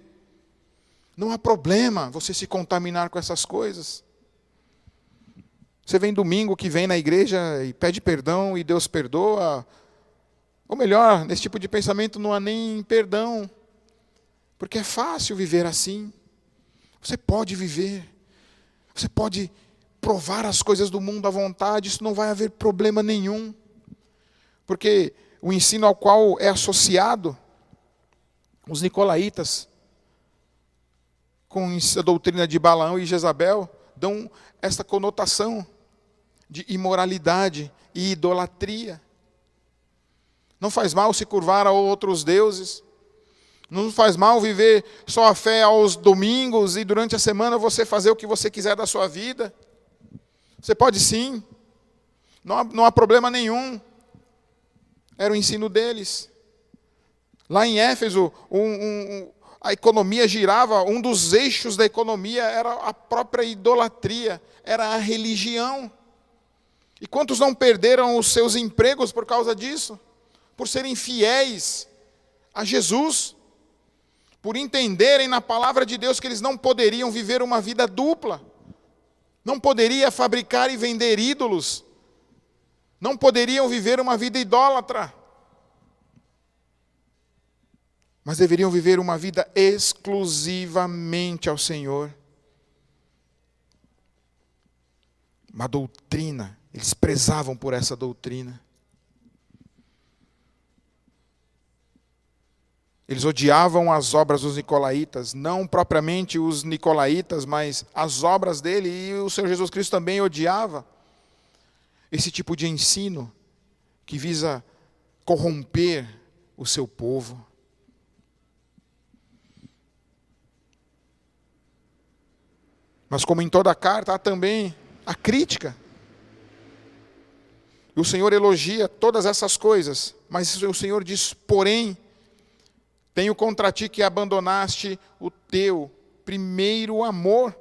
Não há problema você se contaminar com essas coisas. Você vem domingo que vem na igreja e pede perdão e Deus perdoa. Ou melhor, nesse tipo de pensamento não há nem perdão. Porque é fácil viver assim. Você pode viver. Você pode provar as coisas do mundo à vontade. Isso não vai haver problema nenhum. Porque o ensino ao qual é associado os nicolaítas, com a doutrina de Balaão e Jezabel, dão essa conotação de imoralidade e idolatria. Não faz mal se curvar a outros deuses. Não faz mal viver só a fé aos domingos e durante a semana você fazer o que você quiser da sua vida. Você pode sim. Não há problema nenhum. Era o ensino deles. Lá em Éfeso, a economia girava, um dos eixos da economia era a própria idolatria, era a religião. E quantos não perderam os seus empregos por causa disso? Por serem fiéis a Jesus, por entenderem na palavra de Deus que eles não poderiam viver uma vida dupla, não poderiam fabricar e vender ídolos, não poderiam viver uma vida idólatra, mas deveriam viver uma vida exclusivamente ao Senhor. Uma doutrina, eles prezavam por essa doutrina. Eles odiavam as obras dos nicolaítas, não propriamente os nicolaítas, mas as obras dele, e o Senhor Jesus Cristo também odiava esse tipo de ensino que visa corromper o seu povo. Mas como em toda carta, há também a crítica. E o Senhor elogia todas essas coisas, mas o Senhor diz, porém, tenho contra ti que abandonaste o teu primeiro amor.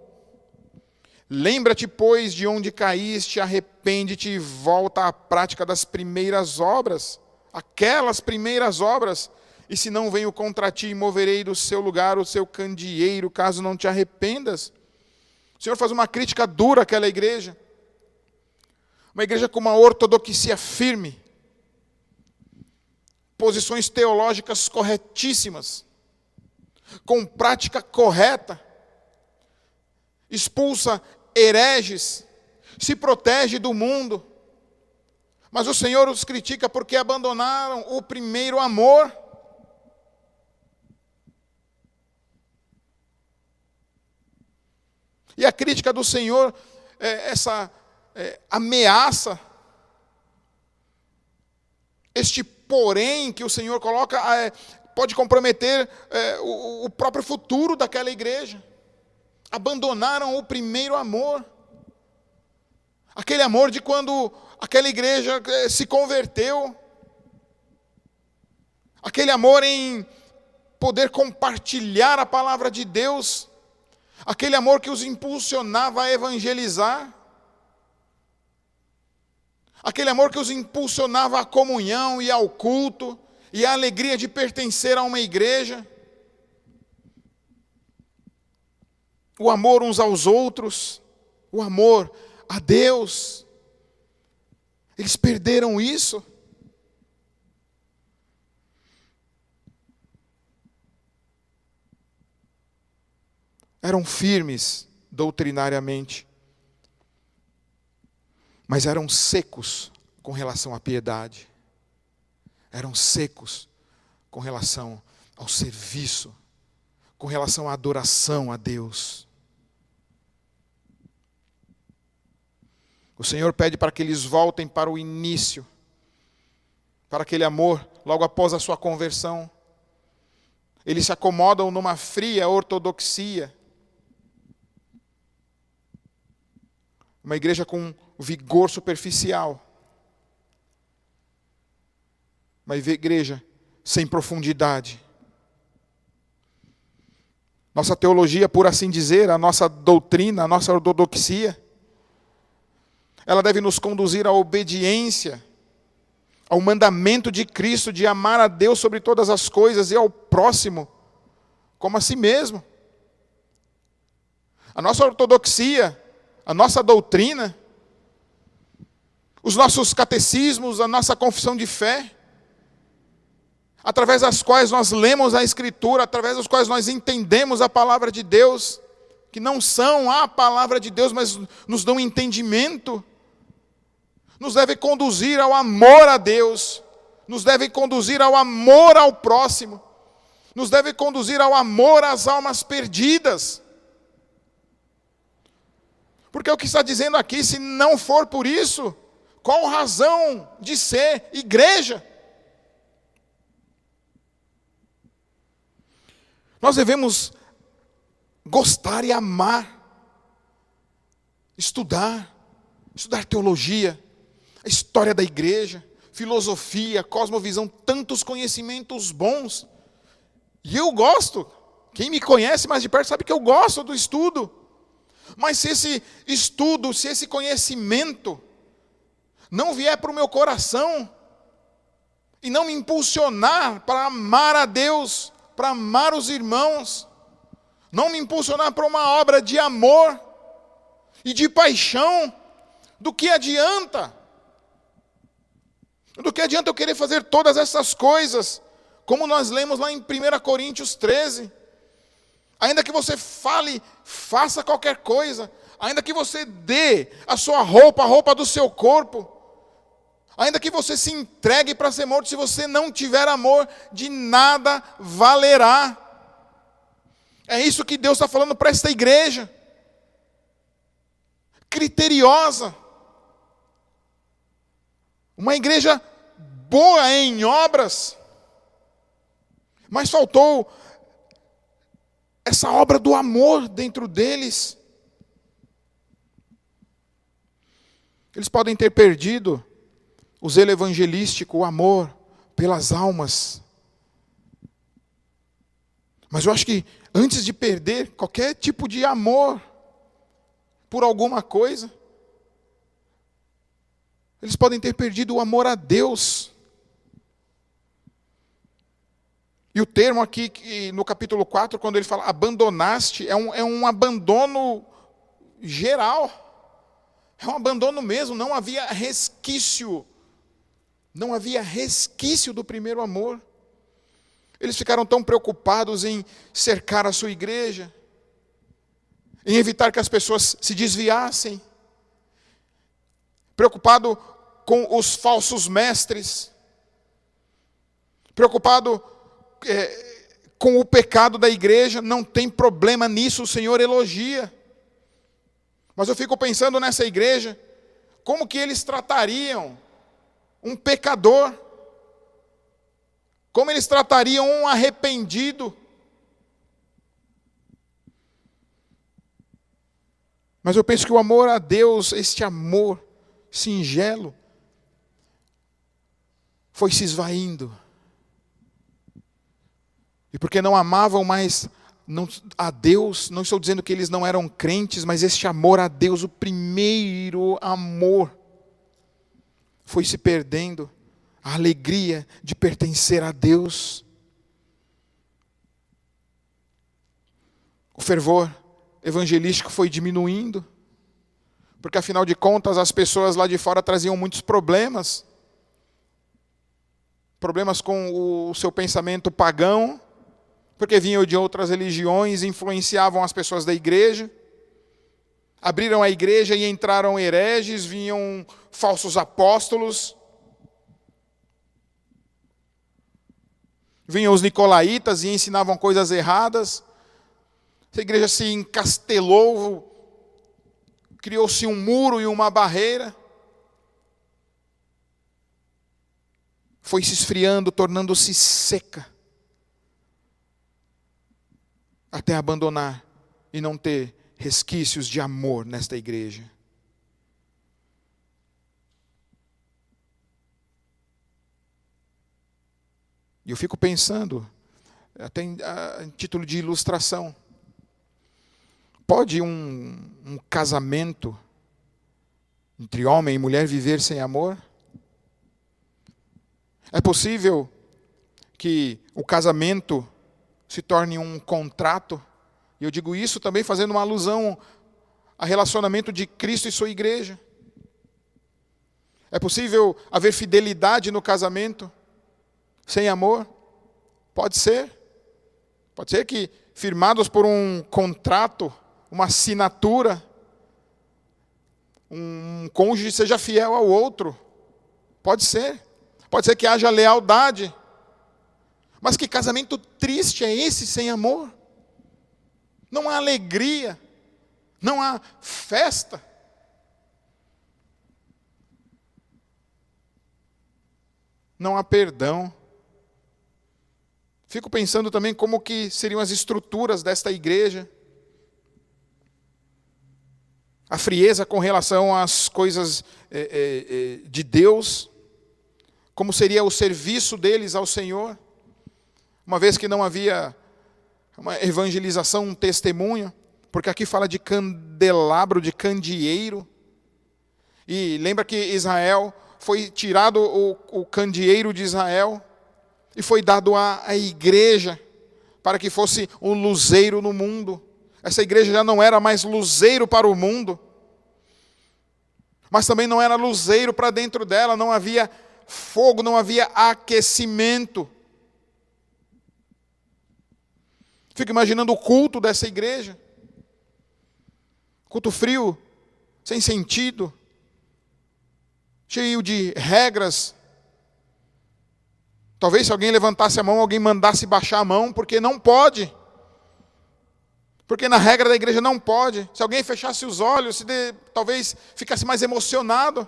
Lembra-te, pois, de onde caíste, arrepende-te e volta à prática das primeiras obras, aquelas primeiras obras, e se não venho contra ti, moverei do seu lugar o seu candeeiro, caso não te arrependas. O Senhor faz uma crítica dura àquela igreja, uma igreja com uma ortodoxia firme, posições teológicas corretíssimas, com prática correta, expulsa hereges, se protege do mundo, mas o Senhor os critica porque abandonaram o primeiro amor. E a crítica do Senhor, essa ameaça, este porém que o Senhor coloca, pode comprometer o próprio futuro daquela igreja. Abandonaram o primeiro amor. Aquele amor de quando aquela igreja se converteu. Aquele amor em poder compartilhar a palavra de Deus. Aquele amor que os impulsionava a evangelizar. Aquele amor que os impulsionava à comunhão e ao culto, e à alegria de pertencer a uma igreja. O amor uns aos outros, o amor a Deus. Eles perderam isso. Eram firmes doutrinariamente, mas eram secos com relação à piedade. Eram secos com relação ao serviço, com relação à adoração a Deus. O Senhor pede para que eles voltem para o início, para aquele amor logo após a sua conversão. Eles se acomodam numa fria ortodoxia. Uma igreja com vigor superficial. Uma igreja sem profundidade. Nossa teologia, por assim dizer, a nossa doutrina, a nossa ortodoxia, ela deve nos conduzir à obediência, ao mandamento de Cristo de amar a Deus sobre todas as coisas e ao próximo como a si mesmo. A nossa ortodoxia, a nossa doutrina, os nossos catecismos, a nossa confissão de fé, através das quais nós lemos a Escritura, através das quais nós entendemos a palavra de Deus, que não são a palavra de Deus, mas nos dão entendimento, nos deve conduzir ao amor a Deus, nos deve conduzir ao amor ao próximo, nos deve conduzir ao amor às almas perdidas. Porque o que está dizendo aqui, se não for por isso, qual razão de ser igreja? Nós devemos gostar e amar, estudar teologia, a história da igreja, filosofia, cosmovisão, tantos conhecimentos bons. E eu gosto, quem me conhece mais de perto sabe que eu gosto do estudo. Mas se esse estudo, se esse conhecimento não vier para o meu coração e não me impulsionar para amar a Deus, para amar os irmãos, não me impulsionar para uma obra de amor e de paixão, do que adianta? Do que adianta eu querer fazer todas essas coisas, como nós lemos lá em 1 Coríntios 13. Ainda que você fale, faça qualquer coisa, ainda que você dê a sua roupa, a roupa do seu corpo, ainda que você se entregue para ser morto, se você não tiver amor, de nada valerá. É isso que Deus está falando para esta igreja, criteriosa, uma igreja boa em obras, mas faltou essa obra do amor dentro deles. Eles podem ter perdido o zelo evangelístico, o amor pelas almas. Mas eu acho que antes de perder qualquer tipo de amor por alguma coisa, eles podem ter perdido o amor a Deus. E o termo aqui, no capítulo 4, quando ele fala abandonaste, é um abandono geral. É um abandono mesmo, não havia resquício. Não havia resquício do primeiro amor. Eles ficaram tão preocupados em cercar a sua igreja, em evitar que as pessoas se desviassem, preocupado com os falsos mestres, preocupado com o pecado da igreja. Não tem problema nisso, o Senhor elogia. Mas eu fico pensando nessa igreja, como que eles tratariam um pecador, como eles tratariam um arrependido. Mas eu penso que o amor a Deus, este amor singelo, foi se esvaindo. E porque não amavam mais a Deus, não estou dizendo que eles não eram crentes, mas este amor a Deus, o primeiro amor, foi se perdendo. A alegria de pertencer a Deus. O fervor evangelístico foi diminuindo, porque afinal de contas as pessoas lá de fora traziam muitos problemas. Problemas com o seu pensamento pagão, porque vinham de outras religiões, influenciavam as pessoas da igreja. Abriram a igreja e entraram hereges, vinham falsos apóstolos. Vinham os nicolaítas e ensinavam coisas erradas. Essa igreja se encastelou, criou-se um muro e uma barreira. Foi se esfriando, tornando-se seca, até abandonar e não ter resquícios de amor nesta igreja. E eu fico pensando, até em título de ilustração, pode um casamento entre homem e mulher viver sem amor? É possível que o casamento se torne um contrato? E eu digo isso também fazendo uma alusão ao relacionamento de Cristo e sua igreja. É possível haver fidelidade no casamento sem amor? Pode ser. Pode ser que, firmados por um contrato, uma assinatura, um cônjuge seja fiel ao outro. Pode ser. Pode ser que haja lealdade. Mas que casamento triste é esse sem amor? Não há alegria, não há festa. Não há perdão. Fico pensando também como que seriam as estruturas desta igreja. A frieza com relação às coisas de Deus. Como seria o serviço deles ao Senhor. Uma vez que não havia uma evangelização, um testemunho. Porque aqui fala de candelabro, de candeeiro. E lembra que Israel, foi tirado o candeeiro de Israel e foi dado à igreja para que fosse um luzeiro no mundo. Essa igreja já não era mais luzeiro para o mundo, mas também não era luzeiro para dentro dela, não havia fogo, não havia aquecimento. Fico imaginando o culto dessa igreja. Culto frio, sem sentido, cheio de regras. Talvez se alguém levantasse a mão, alguém mandasse baixar a mão, porque não pode. Porque na regra da igreja não pode. Se alguém fechasse os olhos, talvez ficasse mais emocionado.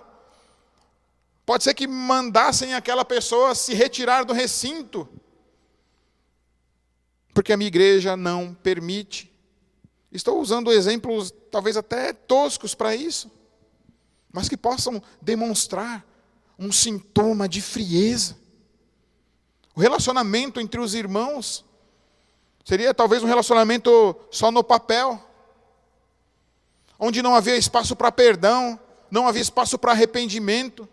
Pode ser que mandassem aquela pessoa se retirar do recinto. Porque a minha igreja não permite. Estou usando exemplos talvez até toscos para isso. Mas que possam demonstrar um sintoma de frieza. O relacionamento entre os irmãos seria talvez um relacionamento só no papel, onde não havia espaço para perdão, não havia espaço para arrependimento.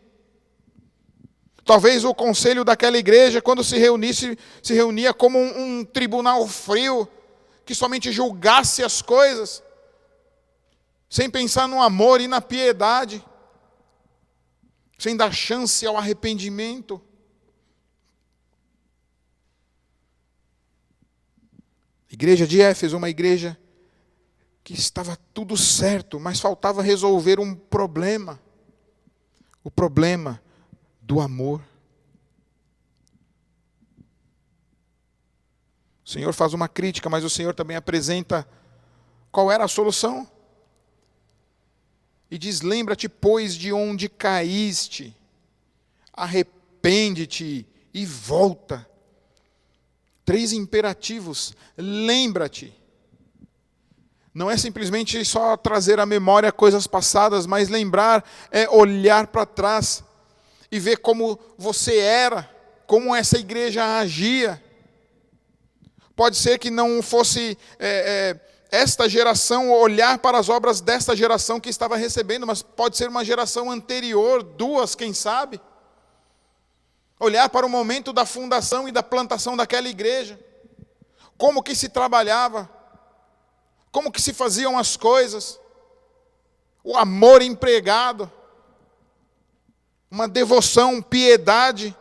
Talvez o conselho daquela igreja, quando se reunia como um tribunal frio, que somente julgasse as coisas, sem pensar no amor e na piedade, sem dar chance ao arrependimento. Igreja de Éfeso, uma igreja que estava tudo certo, mas faltava resolver um problema. O problema do amor. O Senhor faz uma crítica, mas o Senhor também apresenta qual era a solução. E diz: lembra-te, pois, de onde caíste, arrepende-te e volta. 3 imperativos. Lembra-te. Não é simplesmente só trazer à memória coisas passadas, mas lembrar é olhar para trás e ver como você era, como essa igreja agia. Pode ser que não fosse esta geração olhar para as obras desta geração que estava recebendo, mas pode ser uma geração anterior, 2, quem sabe. Olhar para o momento da fundação e da plantação daquela igreja. Como que se trabalhava. Como que se faziam as coisas. O amor empregado. Uma devoção, piedade.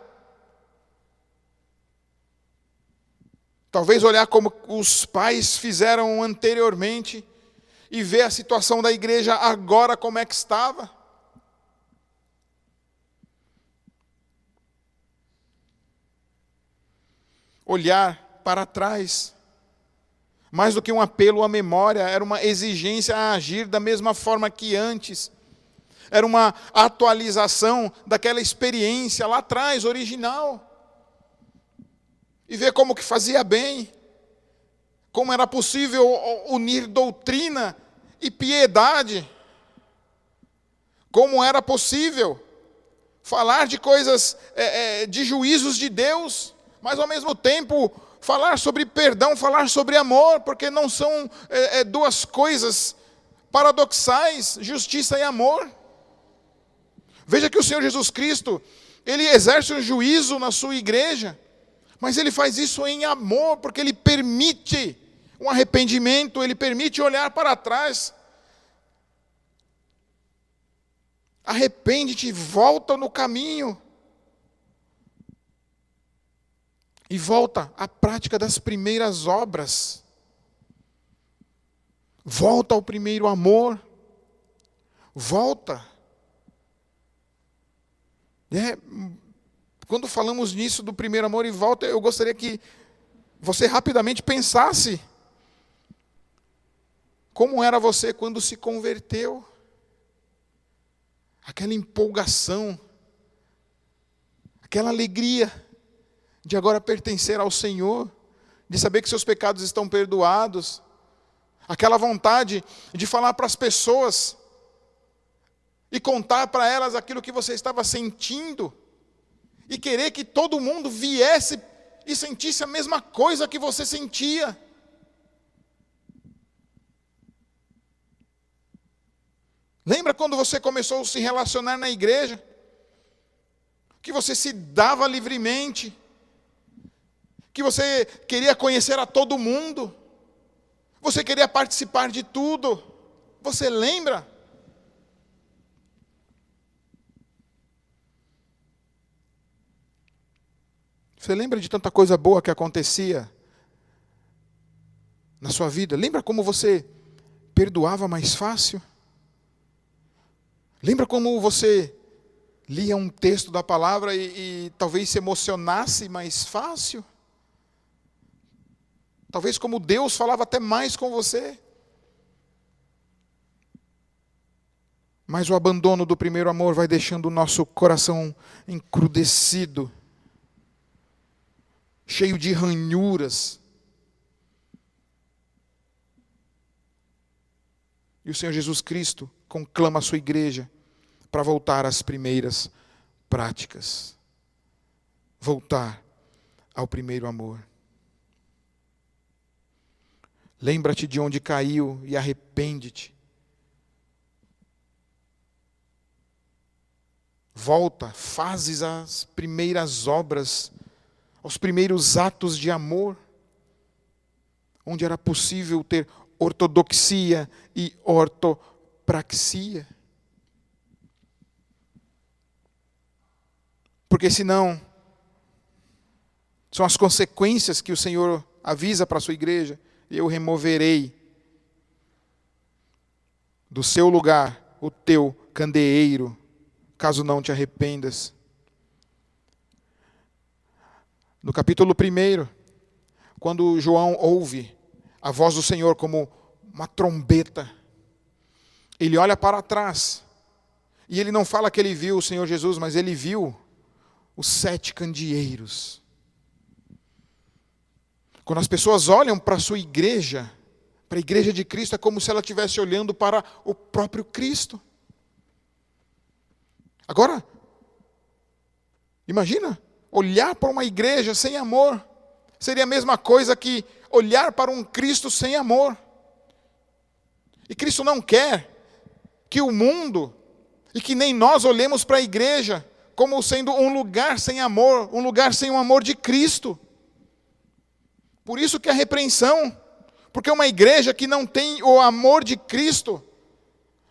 Talvez olhar como os pais fizeram anteriormente e ver a situação da igreja agora como é que estava. Olhar para trás, mais do que um apelo à memória, era uma exigência a agir da mesma forma que antes. Era uma atualização daquela experiência lá atrás, original. E ver como que fazia bem, como era possível unir doutrina e piedade, como era possível falar de coisas, de juízos de Deus, mas ao mesmo tempo falar sobre perdão, falar sobre amor, porque não são duas coisas paradoxais, justiça e amor. Veja que o Senhor Jesus Cristo, Ele exerce um juízo na sua igreja, mas Ele faz isso em amor, porque Ele permite um arrependimento, Ele permite olhar para trás. Arrepende-te, volta no caminho. E volta à prática das primeiras obras. Volta ao primeiro amor. Volta. Quando falamos nisso do primeiro amor e volta, eu gostaria que você rapidamente pensasse como era você quando se converteu. Aquela empolgação, aquela alegria de agora pertencer ao Senhor, de saber que seus pecados estão perdoados, aquela vontade de falar para as pessoas e contar para elas aquilo que você estava sentindo, e querer que todo mundo viesse e sentisse a mesma coisa que você sentia. Lembra quando você começou a se relacionar na igreja? Que você se dava livremente, que você queria conhecer a todo mundo, você queria participar de tudo. Você lembra? Você lembra de tanta coisa boa que acontecia na sua vida? Lembra como você perdoava mais fácil? Lembra como você lia um texto da palavra e talvez se emocionasse mais fácil? Talvez como Deus falava até mais com você. Mas o abandono do primeiro amor vai deixando o nosso coração encrudecido, cheio de ranhuras. E o Senhor Jesus Cristo conclama a sua igreja para voltar às primeiras práticas. Voltar ao primeiro amor. Lembra-te de onde caiu e arrepende-te. Volta, fazes as primeiras obras, aos primeiros atos de amor, onde era possível ter ortodoxia e ortopraxia. Porque senão, são as consequências que o Senhor avisa para a sua igreja: eu removerei do seu lugar o teu candeeiro, caso não te arrependas. No capítulo 1, quando João ouve a voz do Senhor como uma trombeta, ele olha para trás, e ele não fala que ele viu o Senhor Jesus, mas ele viu os 7 candeeiros. Quando as pessoas olham para a sua igreja, para a igreja de Cristo, é como se ela estivesse olhando para o próprio Cristo. Agora, imagina, olhar para uma igreja sem amor, seria a mesma coisa que olhar para um Cristo sem amor. E Cristo não quer que o mundo, e que nem nós olhemos para a igreja como sendo um lugar sem amor, um lugar sem o amor de Cristo. Por isso que a repreensão, porque uma igreja que não tem o amor de Cristo,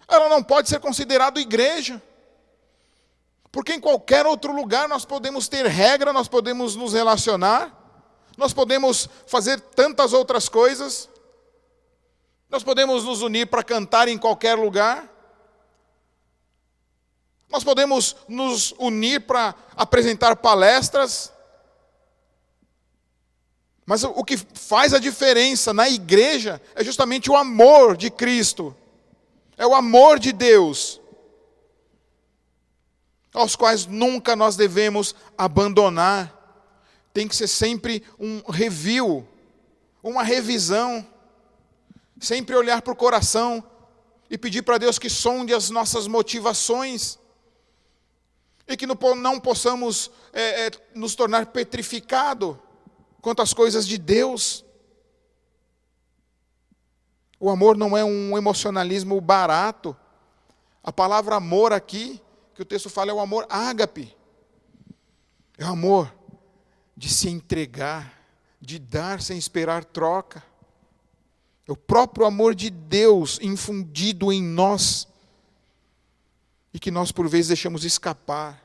ela não pode ser considerada igreja. Porque em qualquer outro lugar nós podemos ter regra, nós podemos nos relacionar, nós podemos fazer tantas outras coisas, nós podemos nos unir para cantar em qualquer lugar, nós podemos nos unir para apresentar palestras. Mas o que faz a diferença na igreja é justamente o amor de Cristo, é o amor de Deus, aos quais nunca nós devemos abandonar. Tem que ser sempre um review, uma revisão, sempre olhar para o coração e pedir para Deus que sonde as nossas motivações, E que não possamos nos tornar petrificados quanto às coisas de Deus. O amor não é um emocionalismo barato. A palavra amor aqui, que o texto fala, é o amor ágape. É o amor de se entregar, de dar sem esperar troca. É o próprio amor de Deus infundido em nós e que nós por vezes deixamos escapar,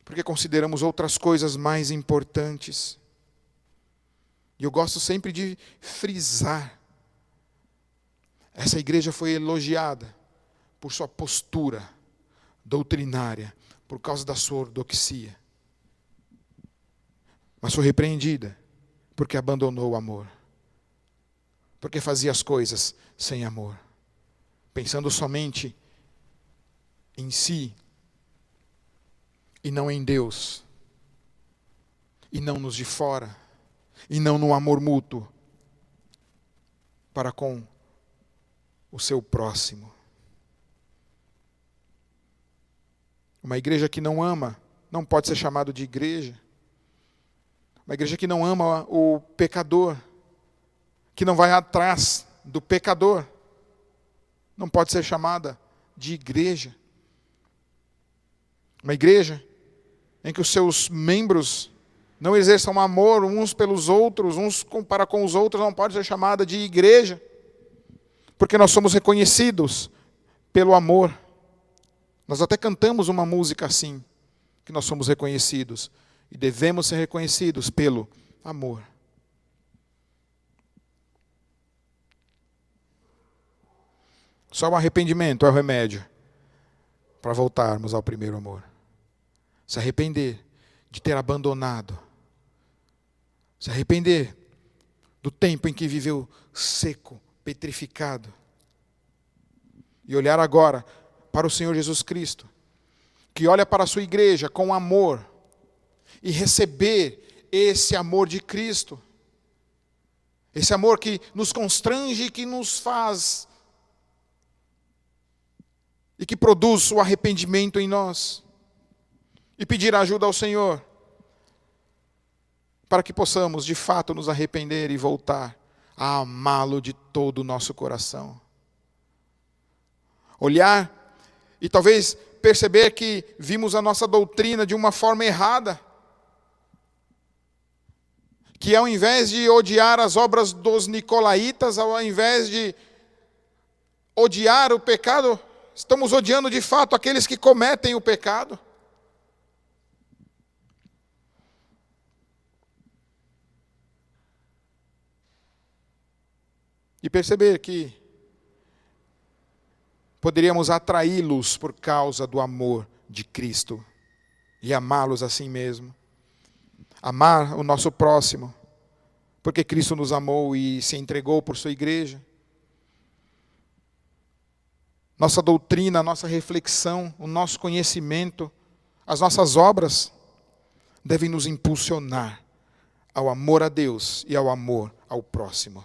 porque consideramos outras coisas mais importantes. E eu gosto sempre de frisar, essa igreja foi elogiada por sua postura doutrinária, por causa da sua ortodoxia. Mas foi repreendida porque abandonou o amor. Porque fazia as coisas sem amor, pensando somente em si e não em Deus, e não nos de fora, e não no amor mútuo para com o seu próximo. Uma igreja que não ama não pode ser chamada de igreja. Uma igreja que não ama o pecador, que não vai atrás do pecador, não pode ser chamada de igreja. Uma igreja em que os seus membros não exerçam amor uns pelos outros, uns para com os outros, não pode ser chamada de igreja, porque nós somos reconhecidos pelo amor. Nós até cantamos uma música assim, que nós somos reconhecidos, e devemos ser reconhecidos pelo amor. Só o arrependimento é o remédio para voltarmos ao primeiro amor. Se arrepender de ter abandonado. Se arrepender do tempo em que viveu seco, petrificado. E olhar agora para o Senhor Jesus Cristo, que olha para a sua igreja com amor, e receber esse amor de Cristo. Esse amor que nos constrange e que nos faz e que produz o arrependimento em nós. E pedir ajuda ao Senhor para que possamos de fato nos arrepender e voltar a amá-lo de todo o nosso coração. Olhar e talvez perceber que vimos a nossa doutrina de uma forma errada. Que ao invés de odiar as obras dos nicolaítas, ao invés de odiar o pecado, estamos odiando de fato aqueles que cometem o pecado. E perceber que poderíamos atraí-los por causa do amor de Cristo e amá-los assim mesmo. Amar o nosso próximo, porque Cristo nos amou e se entregou por sua igreja. Nossa doutrina, a nossa reflexão, o nosso conhecimento, as nossas obras devem nos impulsionar ao amor a Deus e ao amor ao próximo.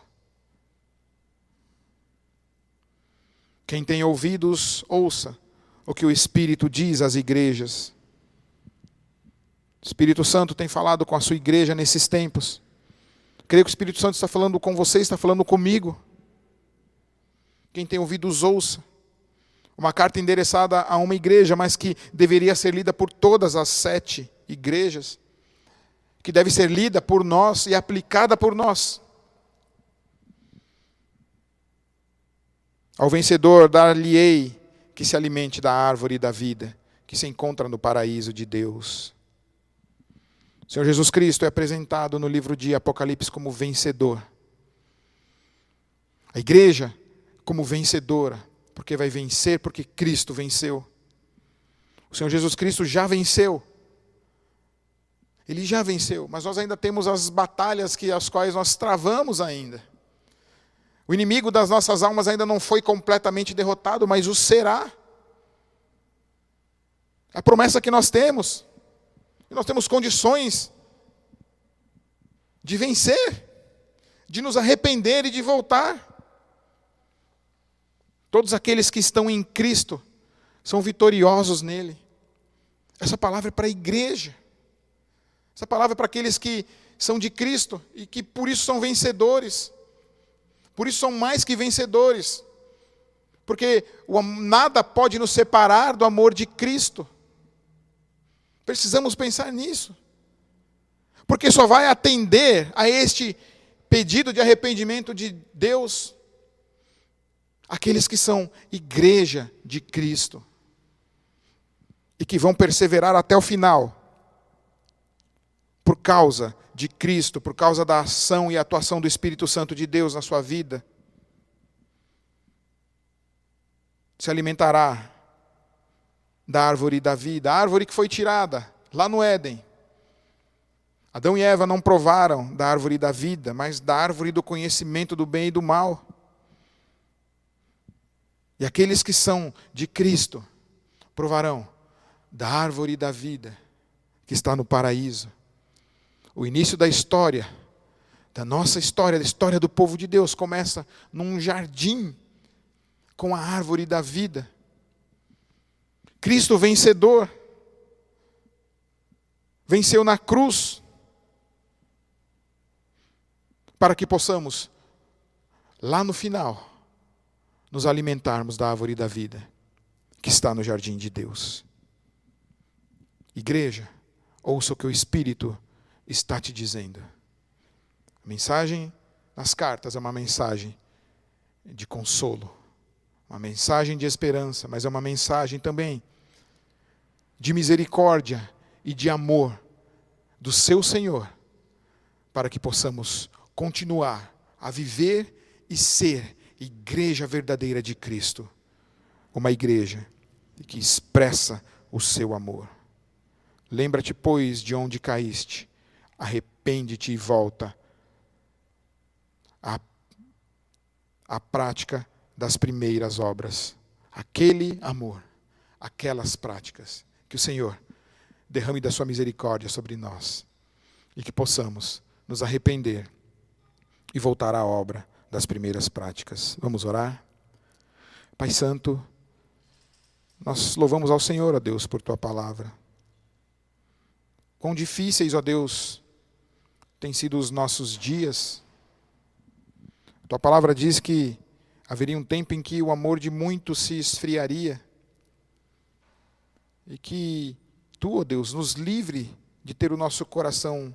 Quem tem ouvidos, ouça o que o Espírito diz às igrejas. O Espírito Santo tem falado com a sua igreja nesses tempos. Creio que o Espírito Santo está falando com você, está falando comigo. Quem tem ouvidos, ouça. Uma carta endereçada a uma igreja, mas que deveria ser lida por todas as 7 igrejas. Que deve ser lida por nós e aplicada por nós. Ao vencedor dar-lhe-ei que se alimente da árvore da vida, que se encontra no paraíso de Deus. O Senhor Jesus Cristo é apresentado no livro de Apocalipse como vencedor. A igreja como vencedora, porque vai vencer, porque Cristo venceu. O Senhor Jesus Cristo já venceu. Ele já venceu, mas nós ainda temos as batalhas as quais nós travamos ainda. O inimigo das nossas almas ainda não foi completamente derrotado, mas o será. A promessa que nós temos. E nós temos condições de vencer, de nos arrepender e de voltar. Todos aqueles que estão em Cristo são vitoriosos nele. Essa palavra é para a igreja. Essa palavra é para aqueles que são de Cristo e que por isso são vencedores. Por isso são mais que vencedores. Porque nada pode nos separar do amor de Cristo. Precisamos pensar nisso. Porque só vai atender a este pedido de arrependimento de Deus aqueles que são igreja de Cristo. E que vão perseverar até o final. Por causa de Cristo, por causa da ação e atuação do Espírito Santo de Deus na sua vida. Se alimentará da árvore da vida, a árvore que foi tirada lá no Éden. Adão e Eva não provaram da árvore da vida, mas da árvore do conhecimento do bem e do mal. E aqueles que são de Cristo provarão da árvore da vida que está no paraíso. O início da história, da nossa história, da história do povo de Deus, começa num jardim com a árvore da vida. Cristo vencedor, venceu na cruz, para que possamos, lá no final, nos alimentarmos da árvore da vida, que está no jardim de Deus. Igreja, ouça o que o Espírito está te dizendo. A mensagem nas cartas é uma mensagem de consolo, uma mensagem de esperança, mas é uma mensagem também de misericórdia e de amor do seu Senhor, para que possamos continuar a viver e ser igreja verdadeira de Cristo, uma igreja que expressa o seu amor. Lembra-te, pois, de onde caíste, arrepende-te e volta à prática das primeiras obras. Aquele amor, aquelas práticas. Que o Senhor derrame da sua misericórdia sobre nós e que possamos nos arrepender e voltar à obra das primeiras práticas. Vamos orar? Pai Santo, nós louvamos ao Senhor, ó Deus, por Tua palavra. Quão difíceis, ó Deus, têm sido os nossos dias. Tua palavra diz que haveria um tempo em que o amor de muitos se esfriaria. E que Tu, ó Deus, nos livre de ter o nosso coração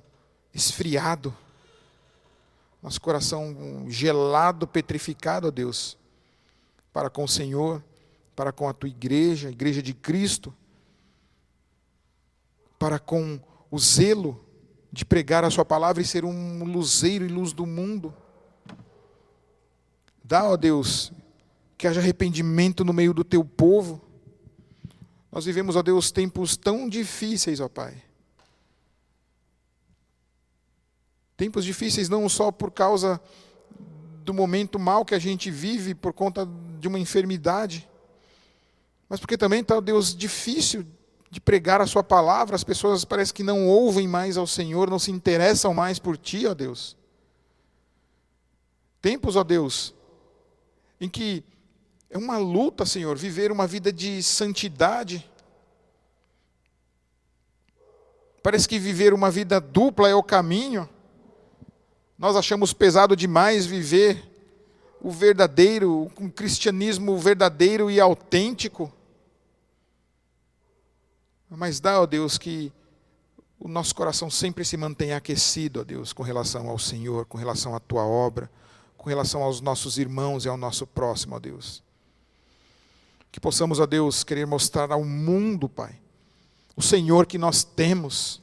esfriado, nosso coração gelado, petrificado, ó Deus, para com o Senhor, para com a Tua igreja, a igreja de Cristo, para com o zelo de pregar a Sua palavra e ser um luzeiro e luz do mundo. Dá, ó Deus, que haja arrependimento no meio do Teu povo. Nós vivemos, ó Deus, tempos tão difíceis, ó Pai. Tempos difíceis não só por causa do momento mal que a gente vive, por conta de uma enfermidade, mas porque também está, ó Deus, difícil de pregar a Sua palavra. As pessoas parece que não ouvem mais ao Senhor, não se interessam mais por Ti, ó Deus. Tempos, ó Deus, em que é uma luta, Senhor, viver uma vida de santidade. Parece que viver uma vida dupla é o caminho. Nós achamos pesado demais viver o verdadeiro, um cristianismo verdadeiro e autêntico. Mas dá, ó Deus, que o nosso coração sempre se mantenha aquecido, ó Deus, com relação ao Senhor, com relação à Tua obra, com relação aos nossos irmãos e ao nosso próximo, ó Deus. Que possamos, ó Deus, querer mostrar ao mundo, Pai, o Senhor que nós temos,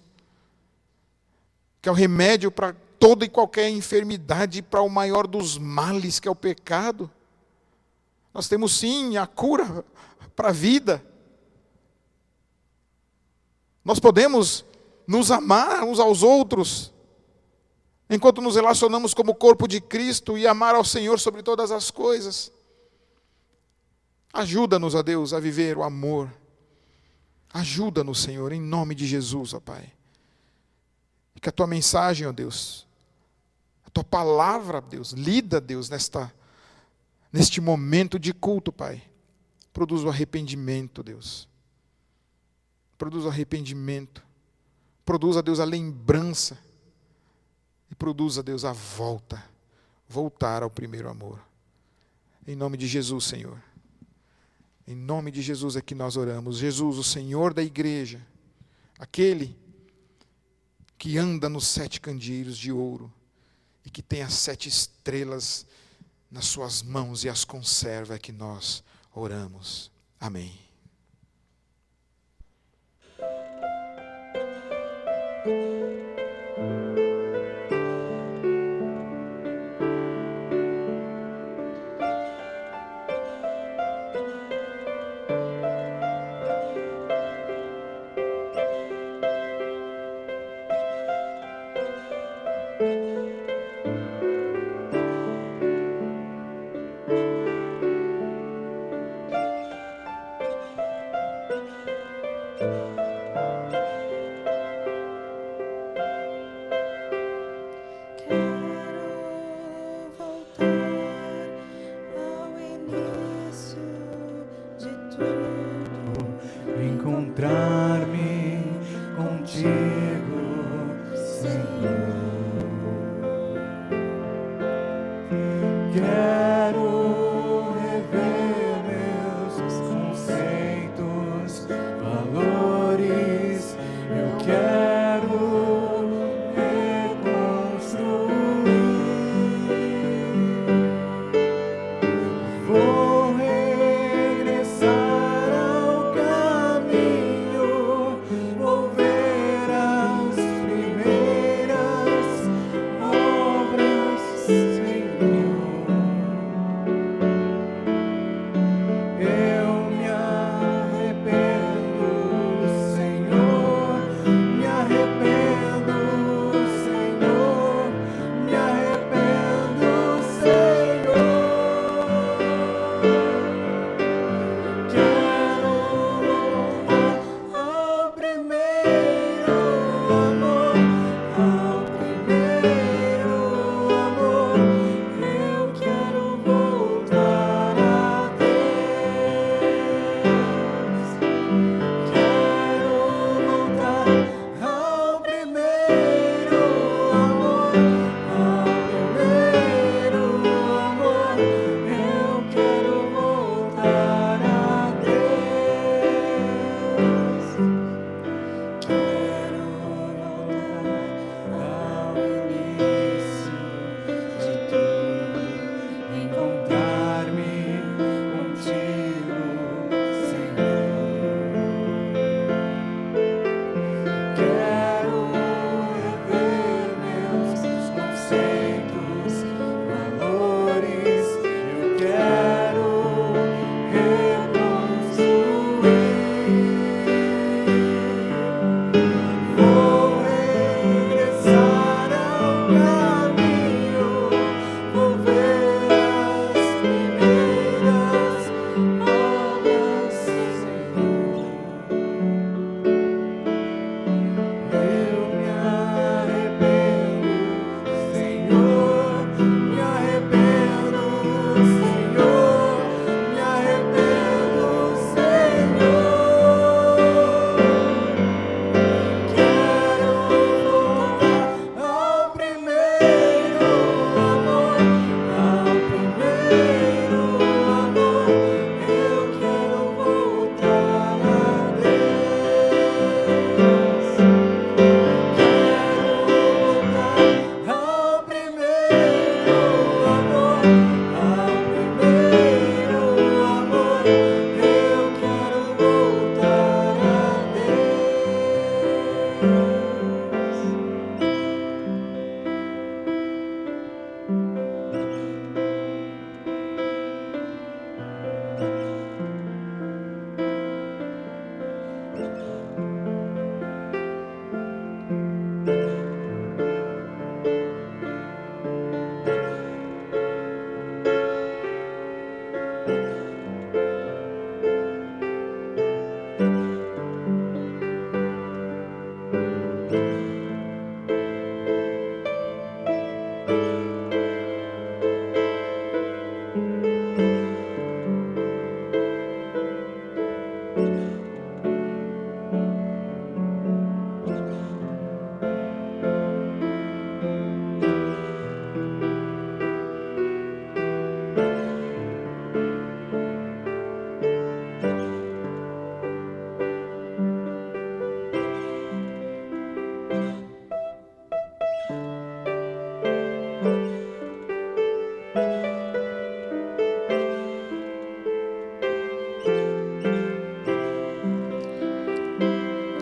que é o remédio para toda e qualquer enfermidade, para o maior dos males, que é o pecado. Nós temos sim a cura para a vida. Nós podemos nos amar uns aos outros, enquanto nos relacionamos como corpo de Cristo, e amar ao Senhor sobre todas as coisas. Ajuda-nos, ó Deus, a viver o amor. Ajuda-nos, Senhor, em nome de Jesus, ó Pai. E que a Tua mensagem, ó Deus, a Tua palavra, Deus, lida, Deus, neste momento de culto, Pai, produza o arrependimento, Deus. produz o arrependimento, produza, Deus, a lembrança e produza, Deus, a voltar ao primeiro amor. Em nome de Jesus, Senhor. Em nome de Jesus é que nós oramos. Jesus, o Senhor da igreja, aquele que anda nos 7 candeeiros de ouro e que tem as 7 estrelas nas suas mãos e as conserva, é que nós oramos. Amém. Encontrar-me contigo, Senhor. Quero rever meus conceitos, valores. Eu quero reconstruir. Vou regressar ao caminho, vou ver as primeiras obras, Senhor. Eu me arrependo, Senhor, me arrependo, Senhor, me arrependo, Senhor. Quero ao primeiro amor, ao primeiro amor.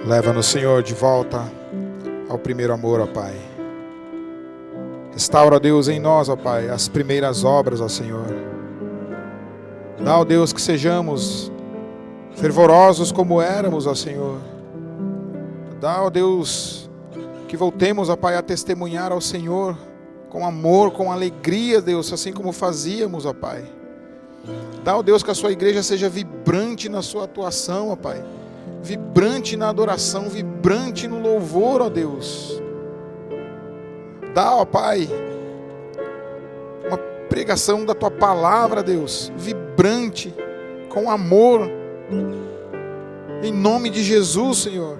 Leva-nos, Senhor, de volta ao primeiro amor, ó Pai. Restaura, Deus, em nós, ó Pai, as primeiras obras, ó Senhor. Dá, ó Deus, que sejamos fervorosos como éramos, ó Senhor. Dá, ó Deus, que voltemos, ó Pai, a testemunhar ao Senhor com amor, com alegria, Deus, assim como fazíamos, ó Pai. Dá, ó Deus, que a sua igreja seja vibrante na sua atuação, ó Pai. Vibrante na adoração, vibrante no louvor, ó Deus. Dá, ó Pai, uma pregação da tua palavra, Deus, vibrante, com amor, em nome de Jesus, Senhor.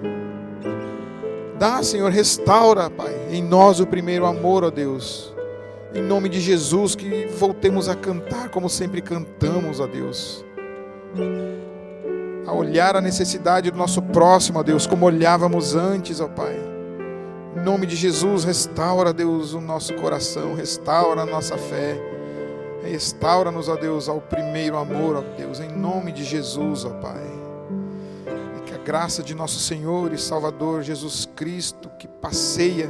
Dá, Senhor, restaura, Pai, em nós o primeiro amor, ó Deus. Em nome de Jesus, que voltemos a cantar como sempre cantamos, ó Deus. A olhar a necessidade do nosso próximo, ó Deus, como olhávamos antes, ó Pai. Em nome de Jesus, restaura, Deus, o nosso coração, restaura a nossa fé. Restaura-nos, ó Deus, ao primeiro amor, ó Deus, em nome de Jesus, ó Pai. E que a graça de nosso Senhor e Salvador Jesus Cristo, que passeia,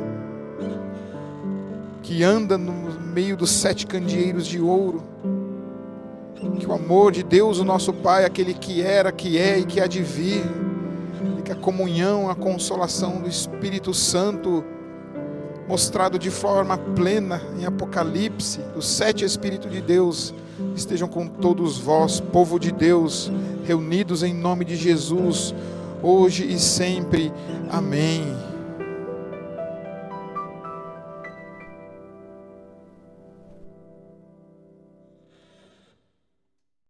que anda no meio dos 7 candeeiros de ouro, que o amor de Deus, o nosso Pai, aquele que era, que é e que há de vir, e que a comunhão, a consolação do Espírito Santo, mostrado de forma plena em Apocalipse, os 7 Espíritos de Deus, estejam com todos vós, povo de Deus, reunidos em nome de Jesus, hoje e sempre. Amém.